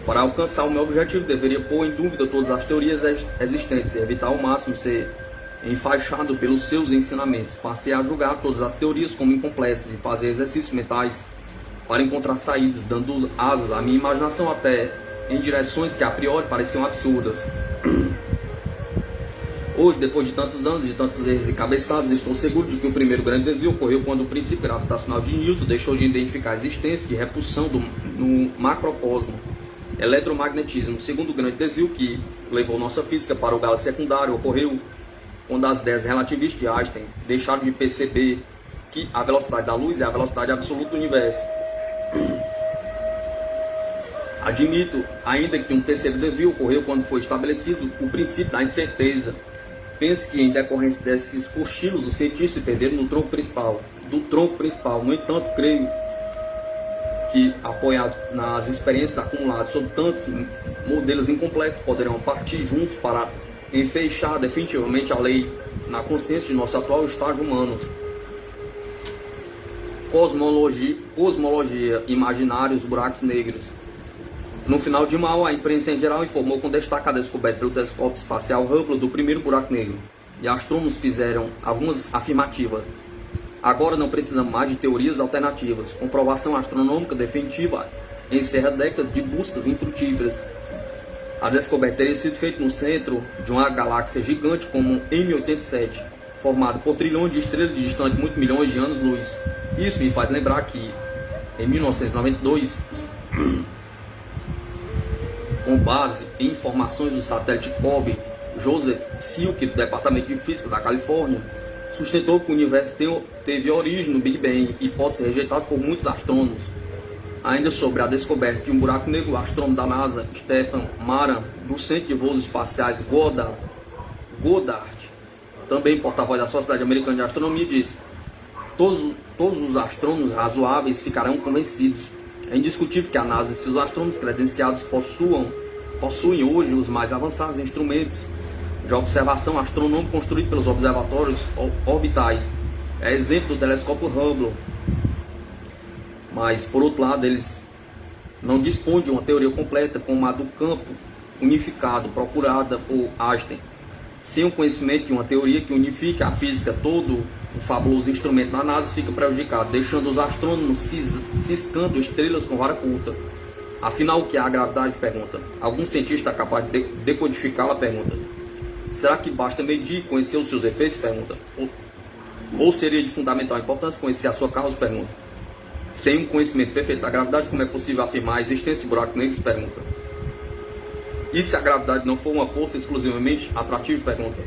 Para alcançar o meu objetivo, deveria pôr em dúvida todas as teorias existentes e evitar ao máximo ser enfaixado pelos seus ensinamentos. Passei a julgar todas as teorias como incompletas e fazer exercícios mentais para encontrar saídas, dando asas à minha imaginação até em direções que a priori pareciam absurdas. Hoje, depois de tantos anos e tantos erros e cabeçadas, estou seguro de que o primeiro grande desvio ocorreu quando o princípio gravitacional de Newton deixou de identificar a existência de repulsão no macrocosmo, eletromagnetismo. O segundo grande desvio que levou nossa física para o galho secundário ocorreu quando as ideias relativistas de Einstein deixaram de perceber que a velocidade da luz é a velocidade absoluta do universo. Admito ainda que um terceiro desvio ocorreu quando foi estabelecido o princípio da incerteza. Penso que, em decorrência desses cochilos, os cientistas se perderam do tronco principal. No entanto, creio que, apoiados nas experiências acumuladas sobre tantos modelos incompletos, poderão partir juntos para enfeixar definitivamente a lei na consciência de nosso atual estágio humano. Cosmologia, imaginários, buracos negros. No final de maio, a imprensa em geral informou com destaque a descoberta pelo telescópio espacial Hubble do primeiro buraco negro, e astrônomos fizeram algumas afirmativas. Agora não precisamos mais de teorias alternativas. Comprovação astronômica definitiva encerra décadas de buscas infrutíferas. A descoberta teria sido feita no centro de uma galáxia gigante como M87, formada por trilhões de estrelas distantes muitos milhões de anos-luz. Isso me faz lembrar que, em 1992, com base em informações do satélite COBE, Joseph Silk, do Departamento de Física da Califórnia, sustentou que o universo teve origem no Big Bang, hipótese rejeitada por muitos astrônomos. Ainda sobre a descoberta de um buraco negro, o astrônomo da NASA, Stephen Maran, do Centro de Voos Espaciais Goddard, também porta-voz da Sociedade Americana de Astronomia, disse: todos os astrônomos razoáveis ficarão convencidos. É indiscutível que a NASA e seus astrônomos credenciados possuem hoje os mais avançados instrumentos de observação astronômica construídos pelos observatórios orbitais. É exemplo do telescópio Hubble. Mas, por outro lado, eles não dispõem de uma teoria completa como a do campo unificado procurada por Einstein. Sem o conhecimento de uma teoria que unifique a física, todo o fabuloso instrumento da NASA fica prejudicado, deixando os astrônomos ciscando estrelas com vara curta. Afinal, o que é a gravidade? Pergunta. Algum cientista é capaz de decodificá-la? Pergunta. Será que basta medir e conhecer os seus efeitos? Pergunta. Ou seria de fundamental importância conhecer a sua causa? Pergunta. Sem um conhecimento perfeito da gravidade, como é possível afirmar a existência de buracos negros? Pergunta. E se a gravidade não for uma força exclusivamente atrativa? Pergunta.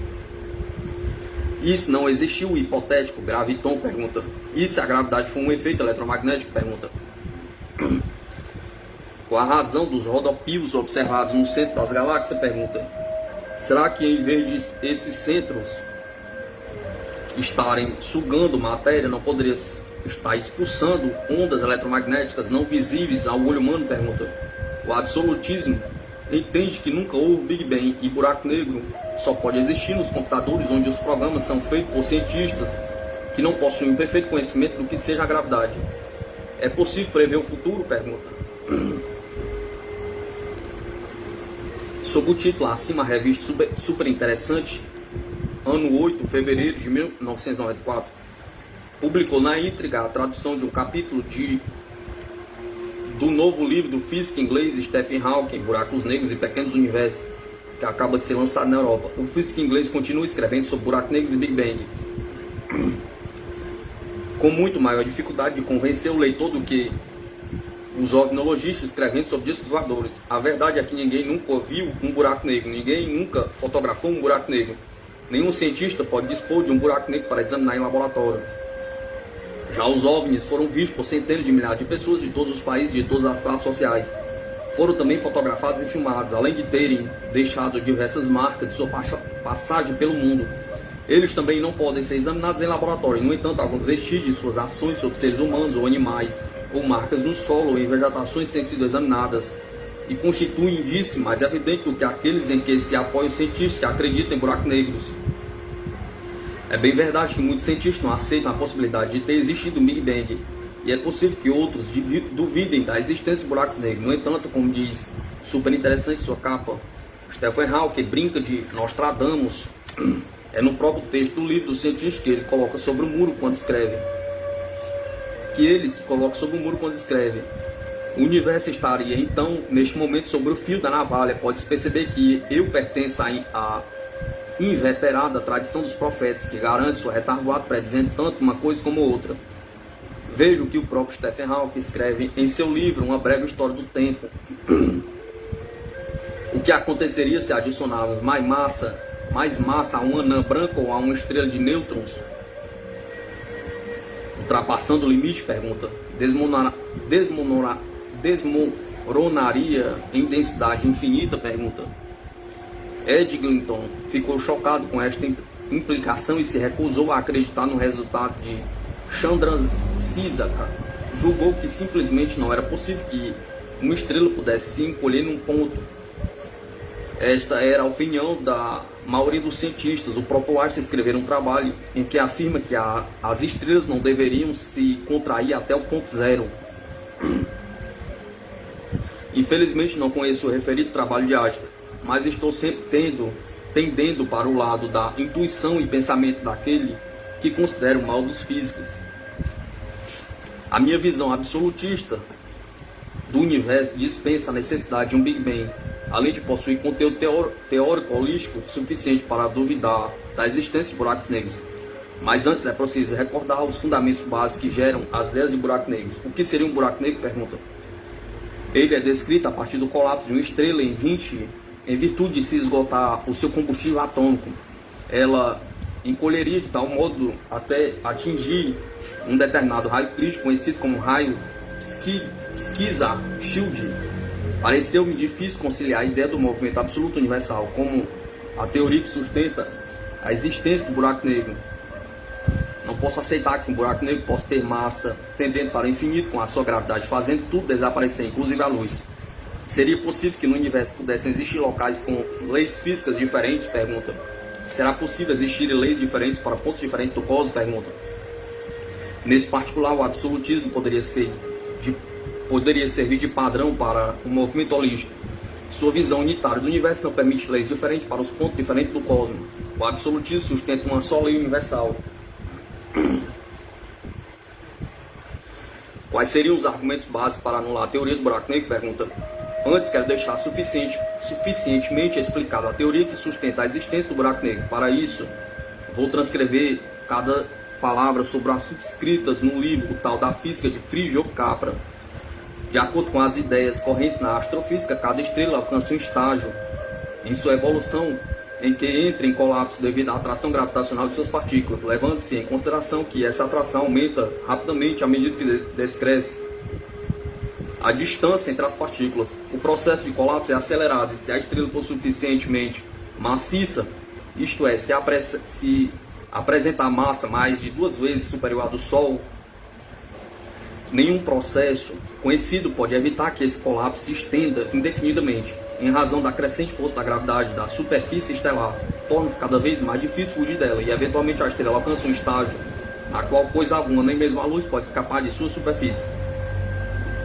E se não existiu o hipotético graviton? Pergunta. E se a gravidade for um efeito eletromagnético? Pergunta. Qual a razão dos rodopios observados no centro das galáxias? Pergunta. Será que em vez de esses centros estarem sugando matéria, não poderia estar expulsando ondas eletromagnéticas não visíveis ao olho humano? Pergunta. O absolutismo entende que nunca houve Big Bang e buraco negro só pode existir nos computadores onde os programas são feitos por cientistas que não possuem um perfeito conhecimento do que seja a gravidade. É possível prever o futuro? Pergunta. Sob o título acima, a revista super interessante, ano 8 de fevereiro de 1994, publicou na íntegra a tradução de um capítulo do novo livro do físico inglês Stephen Hawking, Buracos Negros e Pequenos Universos, que acaba de ser lançado na Europa. O físico inglês continua escrevendo sobre buracos negros e Big Bang, com muito maior dificuldade de convencer o leitor do que os ovnologistas escrevendo sobre discos voadores. A verdade é que ninguém nunca viu um buraco negro, ninguém nunca fotografou um buraco negro. Nenhum cientista pode dispor de um buraco negro para examinar em laboratório. Já os OVNIs foram vistos por centenas de milhares de pessoas de todos os países, de todas as classes sociais. Foram também fotografados e filmados, além de terem deixado diversas marcas de sua passagem pelo mundo. Eles também não podem ser examinados em laboratório. No entanto, alguns vestígios de suas ações sobre seres humanos ou animais, ou marcas no solo ou em vegetações têm sido examinadas e constituem indício mais evidente do que aqueles em que se apoiam cientistas que acreditam em buracos negros. É bem verdade que muitos cientistas não aceitam a possibilidade de ter existido um Big Bang, e é possível que outros duvidem da existência de buracos negros. No entanto, como diz super interessante sua capa, Stephen Hawking brinca de Nostradamus. É no próprio texto do livro do cientista que ele coloca sobre o muro quando escreve. O universo estaria então, neste momento, sobre o fio da navalha. Pode-se perceber que eu pertenço à inveterada tradição dos profetas, que garante sua retaguarda predizendo tanto uma coisa como outra. Veja o que o próprio Stephen Hawking escreve em seu livro Uma Breve História do Tempo. O que aconteceria se adicionarmos mais massa a uma anã branca ou a uma estrela de nêutrons? Ultrapassando o limite? Pergunta. Desmoronaria em densidade infinita? Pergunta. Eddington ficou chocado com esta implicação e se recusou a acreditar no resultado de Chandrasekhar. Julgou que simplesmente não era possível que uma estrela pudesse se encolher num ponto. Esta era a opinião da maioria dos cientistas. O próprio Einstein escreveu um trabalho em que afirma que as estrelas não deveriam se contrair até o ponto zero. Infelizmente não conheço o referido trabalho de Einstein, mas estou sempre tendendo para o lado da intuição e pensamento daquele que considera o mal dos físicos. A minha visão absolutista do universo dispensa a necessidade de um Big Bang, além de possuir conteúdo teórico holístico suficiente para duvidar da existência de buracos negros. Mas antes é preciso recordar os fundamentos básicos que geram as ideias de buracos negros. O que seria um buraco negro? Pergunta. Ele é descrito a partir do colapso de uma estrela em virtude de se esgotar o seu combustível atômico. Ela encolheria de tal modo até atingir um determinado raio crítico, conhecido como raio Schwarzschild. Pareceu-me difícil conciliar a ideia do movimento absoluto universal como a teoria que sustenta a existência do buraco negro. Não posso aceitar que um buraco negro possa ter massa tendendo para o infinito com a sua gravidade, fazendo tudo desaparecer, inclusive a luz. Seria possível que no universo pudessem existir locais com leis físicas diferentes? Pergunta. Será possível existir leis diferentes para pontos diferentes do cosmos? Pergunta. Nesse particular, o absolutismo poderia servir de padrão para um movimento holístico. Sua visão unitária do universo não permite leis diferentes para os pontos diferentes do cosmos. O absolutismo sustenta uma só lei universal. Quais seriam os argumentos básicos para anular a teoria do buraco negro? Pergunta. Antes, quero deixar suficientemente explicada a teoria que sustenta a existência do buraco negro. Para isso, vou transcrever cada palavra sobre assuntos escritas no livro tal da física de Frigio Capra. De acordo com as ideias correntes na astrofísica, cada estrela alcança um estágio em sua evolução em que entra em colapso devido à atração gravitacional de suas partículas, levando-se em consideração que essa atração aumenta rapidamente à medida que descresce a distância entre as partículas. O processo de colapso é acelerado e se a estrela for suficientemente maciça, isto é, se apresentar massa mais de 2 vezes superior à do Sol, nenhum processo conhecido pode evitar que esse colapso se estenda indefinidamente. Em razão da crescente força da gravidade da superfície estelar, torna-se cada vez mais difícil fugir dela e eventualmente a estrela alcança um estágio na qual coisa alguma, nem mesmo a luz, pode escapar de sua superfície.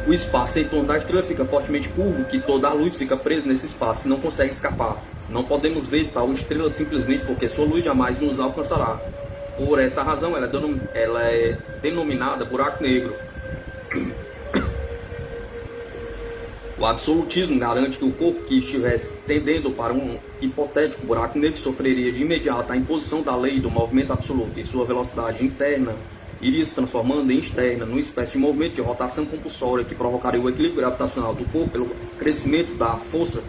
O espaço em torno da estrela fica fortemente curvo, que toda a luz fica presa nesse espaço e não consegue escapar. Não podemos ver tal estrela simplesmente porque sua luz jamais nos alcançará. Por essa razão, ela é denominada buraco negro. O absolutismo garante que o corpo que estivesse tendendo para um hipotético buraco negro sofreria de imediato a imposição da lei do movimento absoluto e sua velocidade interna iria se transformando em externa, numa espécie de movimento de rotação compulsória que provocaria o equilíbrio gravitacional do corpo pelo crescimento da força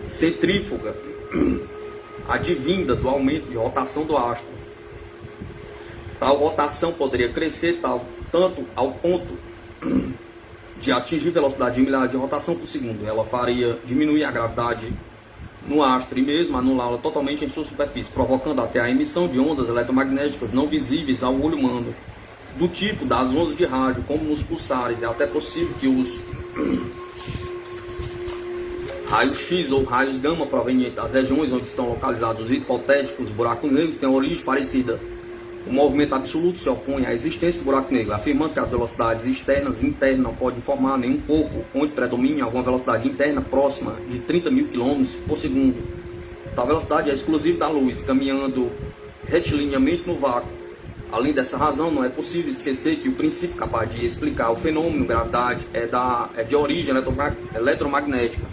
centrífuga advinda do aumento de rotação do astro. Tal rotação poderia crescer tanto ao ponto de atingir velocidade de milhares de rotação por segundo. Ela faria diminuir a gravidade no astro e mesmo anulá-la totalmente em sua superfície, provocando até a emissão de ondas eletromagnéticas não visíveis ao olho humano, do tipo das ondas de rádio, como nos pulsares. É até possível que os raios X ou raios gama provenientes das regiões onde estão localizados os hipotéticos buracos negros tenham origem parecida. O movimento absoluto se opõe à existência do buraco negro, afirmando que as velocidades externas e internas não podem formar nenhum corpo onde predomine alguma velocidade interna próxima de 30 mil km por segundo. Tal velocidade é exclusiva da luz, caminhando retilinhamente no vácuo. Além dessa razão, não é possível esquecer que o princípio capaz de explicar o fenômeno gravidade é de origem eletromagnética.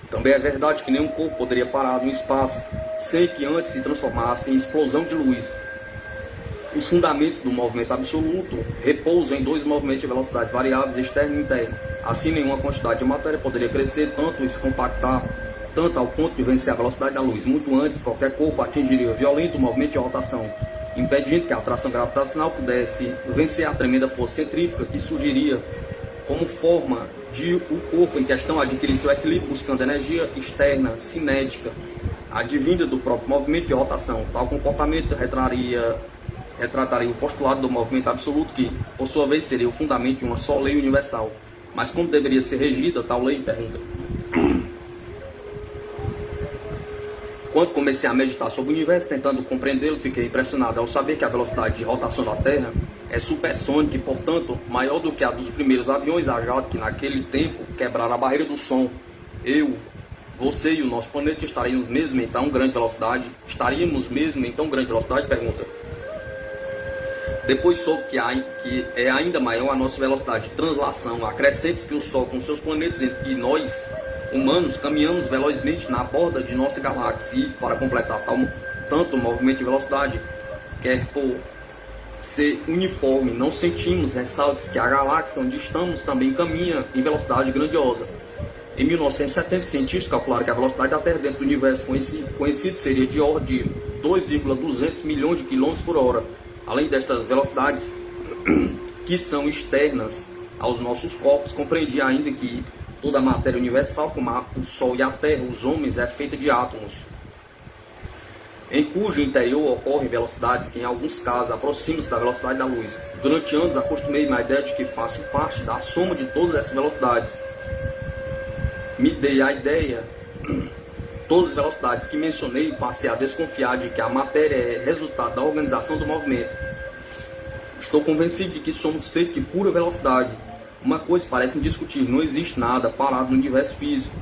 Também é verdade que nenhum corpo poderia parar no espaço sem que antes se transformasse em explosão de luz. Os fundamentos do movimento absoluto repousam em 2 movimentos de velocidades variáveis, externa e interna. Assim, nenhuma quantidade de matéria poderia crescer tanto e se compactar tanto ao ponto de vencer a velocidade da luz. Muito antes, qualquer corpo atingiria violento movimento de rotação, impedindo que a atração gravitacional pudesse vencer a tremenda força centrífuga que surgiria como forma de o corpo em questão adquirir seu equilíbrio buscando energia externa, cinética, advinda do próprio movimento de rotação. Tal comportamento retrataria o postulado do movimento absoluto, que, por sua vez, seria o fundamento de uma só lei universal. Mas como deveria ser regida tal lei? Pergunta. Quando comecei a meditar sobre o universo, tentando compreendê-lo, fiquei impressionado ao saber que a velocidade de rotação da Terra é supersônica e, portanto, maior do que a dos primeiros aviões a jato que naquele tempo quebraram a barreira do som. Eu, você e o nosso planeta estaríamos mesmo em tão grande velocidade? Pergunta. Depois soube que é ainda maior a nossa velocidade de translação, acrescentes que o Sol com seus planetas e nós, humanos, caminhamos velozmente na borda de nossa galáxia e, para completar tanto o movimento de velocidade, quer por ser uniforme, não sentimos ressaltos que a galáxia onde estamos também caminha em velocidade grandiosa. Em 1970, cientistas calcularam que a velocidade da Terra dentro do universo conhecido seria de ordem de 2,200 milhões de quilômetros por hora. Além destas velocidades, que são externas aos nossos corpos, compreendia ainda que toda a matéria universal, como o Sol e a Terra, os homens, é feita de átomos, em cujo interior ocorrem velocidades que, em alguns casos, aproximam-se da velocidade da luz. Durante anos, acostumei-me à ideia de que faço parte da soma de todas essas velocidades. Me dei a ideia, todas as velocidades que mencionei, passei a desconfiar de que a matéria é resultado da organização do movimento. Estou convencido de que somos feitos de pura velocidade. Uma coisa parece indiscutível: não existe nada parado no universo físico.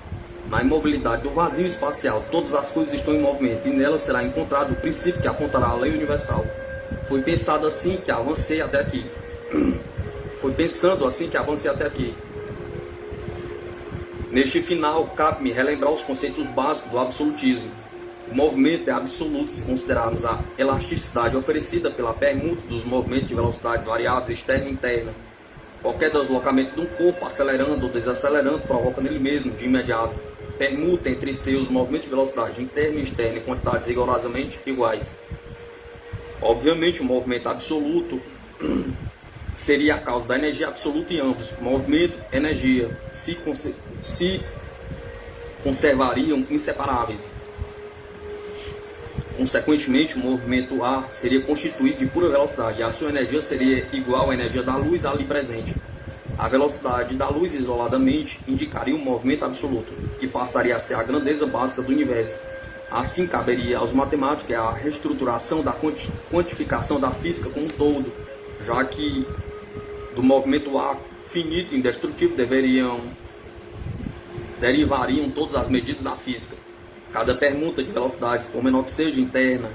Na imobilidade do vazio espacial, todas as coisas estão em movimento, e nela será encontrado o princípio que apontará a lei universal. Foi pensado assim que avancei até aqui. Foi pensando assim que avancei até aqui. Neste final, cabe-me relembrar os conceitos básicos do absolutismo. O movimento é absoluto se considerarmos a elasticidade oferecida pela permuta dos movimentos de velocidades variáveis externa e interna. Qualquer deslocamento de um corpo, acelerando ou desacelerando, provoca nele mesmo, de imediato, permuta entre seus movimentos de velocidade interna e externa em quantidades rigorosamente iguais. Obviamente, o movimento absoluto seria a causa da energia absoluta em ambos. Movimento e energia se conservariam inseparáveis. Consequentemente, o movimento A seria constituído de pura velocidade, e a sua energia seria igual à energia da luz ali presente. A velocidade da luz isoladamente indicaria um movimento absoluto, que passaria a ser a grandeza básica do universo. Assim, caberia aos matemáticos a reestruturação da quantificação da física como um todo, já que do movimento A finito e indestrutível derivariam todas as medidas da física. Cada permuta de velocidades, por menor que seja, interna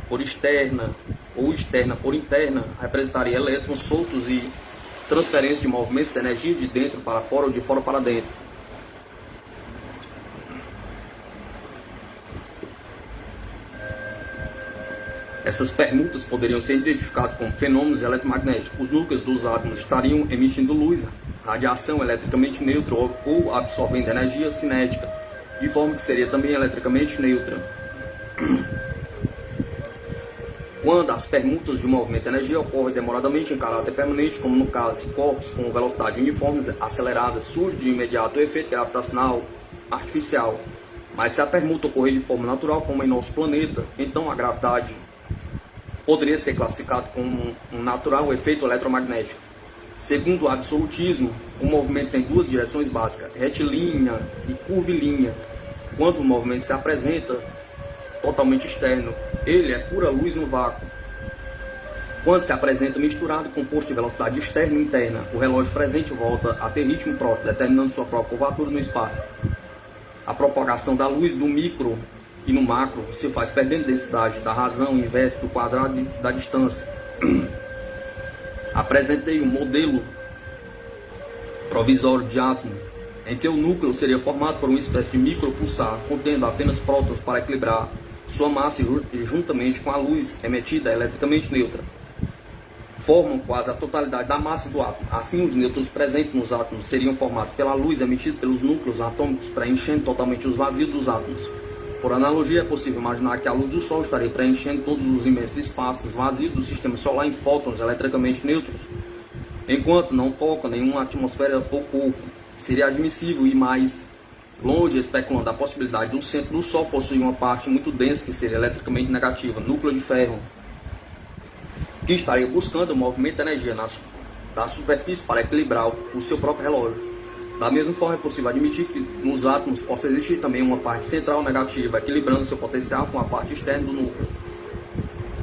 por externa ou externa por interna, representaria elétrons soltos e transferência de movimentos de energia de dentro para fora ou de fora para dentro. Essas permutas poderiam ser identificadas como fenômenos eletromagnéticos. Os núcleos dos átomos estariam emitindo luz, radiação eletricamente neutra ou absorvendo energia cinética, de forma que seria também eletricamente neutra. Quando as permutas de movimento de energia ocorrem demoradamente em caráter permanente, como no caso de corpos com velocidade uniforme acelerada, surge de imediato o efeito gravitacional artificial. Mas se a permuta ocorrer de forma natural, como em nosso planeta, então a gravidade poderia ser classificada como um natural efeito eletromagnético. Segundo o absolutismo, o movimento tem duas direções básicas, retilínea e curvilínea. Quando o movimento se apresenta totalmente externo, ele é pura luz no vácuo. Quando se apresenta misturado, composto de velocidade externa e interna, o relógio presente volta a ter ritmo próprio, determinando sua própria curvatura no espaço. A propagação da luz do micro e no macro se faz perdendo densidade da razão inversa do quadrado da distância. Apresentei um modelo provisório de átomo, em que o núcleo seria formado por uma espécie de micropulsar, contendo apenas prótons para equilibrar sua massa e juntamente com a luz emitida eletricamente neutra, formam quase a totalidade da massa do átomo. Assim, os nêutrons presentes nos átomos seriam formados pela luz emitida pelos núcleos atômicos, preenchendo totalmente os vazios dos átomos. Por analogia, é possível imaginar que a luz do Sol estaria preenchendo todos os imensos espaços vazios do sistema solar em fótons eletricamente neutros, enquanto não toca nenhuma atmosfera ou corpo. Seria admissível ir mais longe, especulando a possibilidade do centro do Sol possuir uma parte muito densa que seria eletricamente negativa, núcleo de ferro, que estaria buscando o movimento de energia da superfície para equilibrar o seu próprio relógio. Da mesma forma, é possível admitir que nos átomos possa existir também uma parte central negativa, equilibrando seu potencial com a parte externa do núcleo.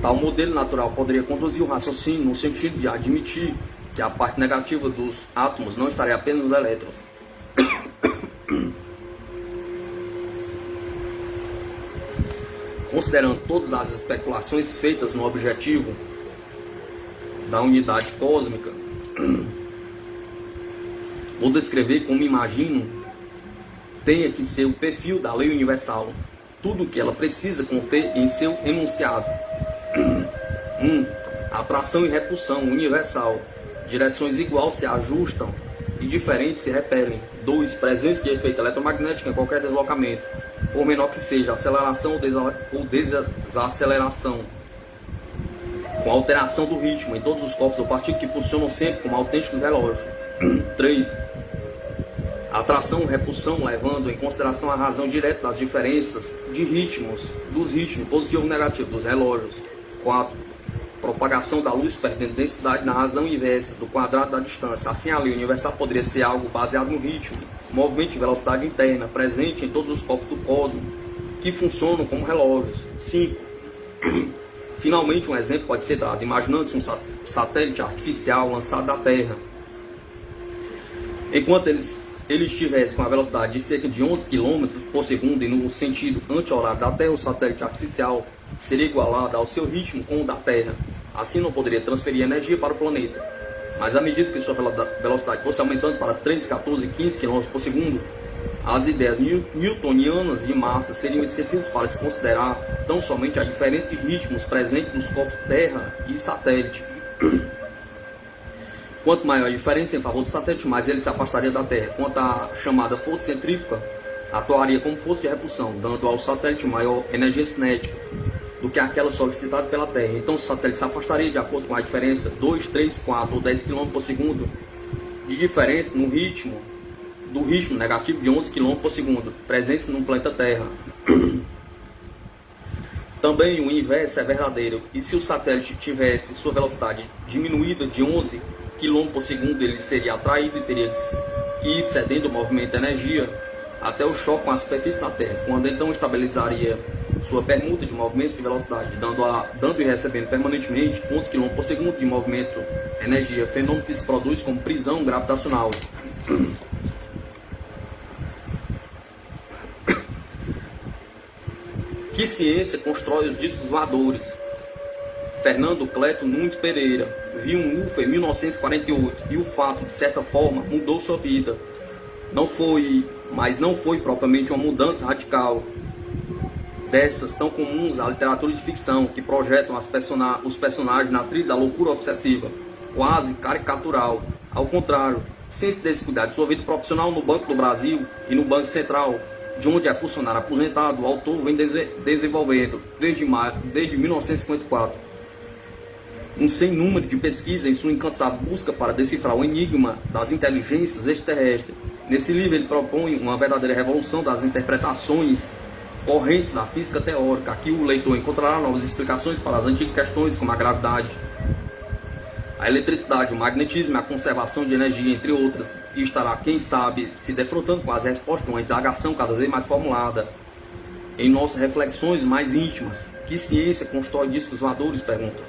Tal modelo natural poderia conduzir o raciocínio no sentido de admitir que a parte negativa dos átomos não estaria apenas nos elétrons. Considerando todas as especulações feitas no objetivo da unidade cósmica, vou descrever como imagino tenha que ser o perfil da lei universal, tudo o que ela precisa conter em seu enunciado. 1. Atração e repulsão universal. Direções iguais se ajustam e diferentes se repelem. 2. Presença de efeito eletromagnético em qualquer deslocamento, por menor que seja, aceleração ou desaceleração, com alteração do ritmo em todos os corpos ou partículas que funcionam sempre como autênticos relógios. 3. Atração e repulsão, levando em consideração a razão direta das diferenças de ritmos, dos ritmos positivo e negativo dos relógios. 4. Propagação da luz perdendo densidade na razão inversa do quadrado da distância. Assim, a lei universal poderia ser algo baseado no ritmo, movimento de velocidade interna, presente em todos os corpos do cosmos, que funcionam como relógios. 5. Finalmente, um exemplo pode ser dado, imaginando-se um satélite artificial lançado da Terra, Enquanto ele estivesse com a velocidade de cerca de 11 km por segundo e no sentido anti-horário da Terra, o satélite artificial seria igualado ao seu ritmo com o da Terra. Assim não poderia transferir energia para o planeta. Mas à medida que sua velocidade fosse aumentando para 13, 14, 15 km por segundo, as ideias newtonianas de massa seriam esquecidas para se considerar tão somente a diferença de ritmos presentes nos corpos Terra e satélite. Quanto maior a diferença em favor do satélite, mais ele se afastaria da Terra. Quanto à chamada força centrífuga, atuaria como força de repulsão, dando ao satélite maior energia cinética do que aquela solicitada pela Terra. Então o satélite se afastaria de acordo com a diferença 2, 3, 4 ou 10 km por segundo de diferença no ritmo negativo de 11 km por segundo, presença no planeta Terra. Também o inverso é verdadeiro, e se o satélite tivesse sua velocidade diminuída de 11 km por segundo, ele seria atraído e teria que ir cedendo o movimento de energia até o choque com a superfície da Terra, quando então estabilizaria sua permuta de movimentos de velocidade, dando e recebendo permanentemente 11 km por segundo de movimento energia, fenômeno que se produz como prisão gravitacional. Que ciência constrói os discos voadores? Fernando Cleto Nunes Pereira viu um UFO em 1948 e o fato, de certa forma, mudou sua vida. Mas não foi propriamente uma mudança radical dessas tão comuns à literatura de ficção, que projetam os personagens na trilha da loucura obsessiva, quase caricatural. Ao contrário, sem se descuidar de sua vida profissional no Banco do Brasil e no Banco Central, de onde é funcionário aposentado, o autor vem desenvolvendo, desde 1954, um sem número de pesquisas em sua incansável busca para decifrar o enigma das inteligências extraterrestres. Nesse livro ele propõe uma verdadeira revolução das interpretações correntes da física teórica. Aqui o leitor encontrará novas explicações para as antigas questões como a gravidade, a eletricidade, o magnetismo e a conservação de energia, entre outras, e estará, quem sabe, se defrontando com as respostas de uma indagação cada vez mais formulada em nossas reflexões mais íntimas. Que ciência constrói discos voadores? Pergunta.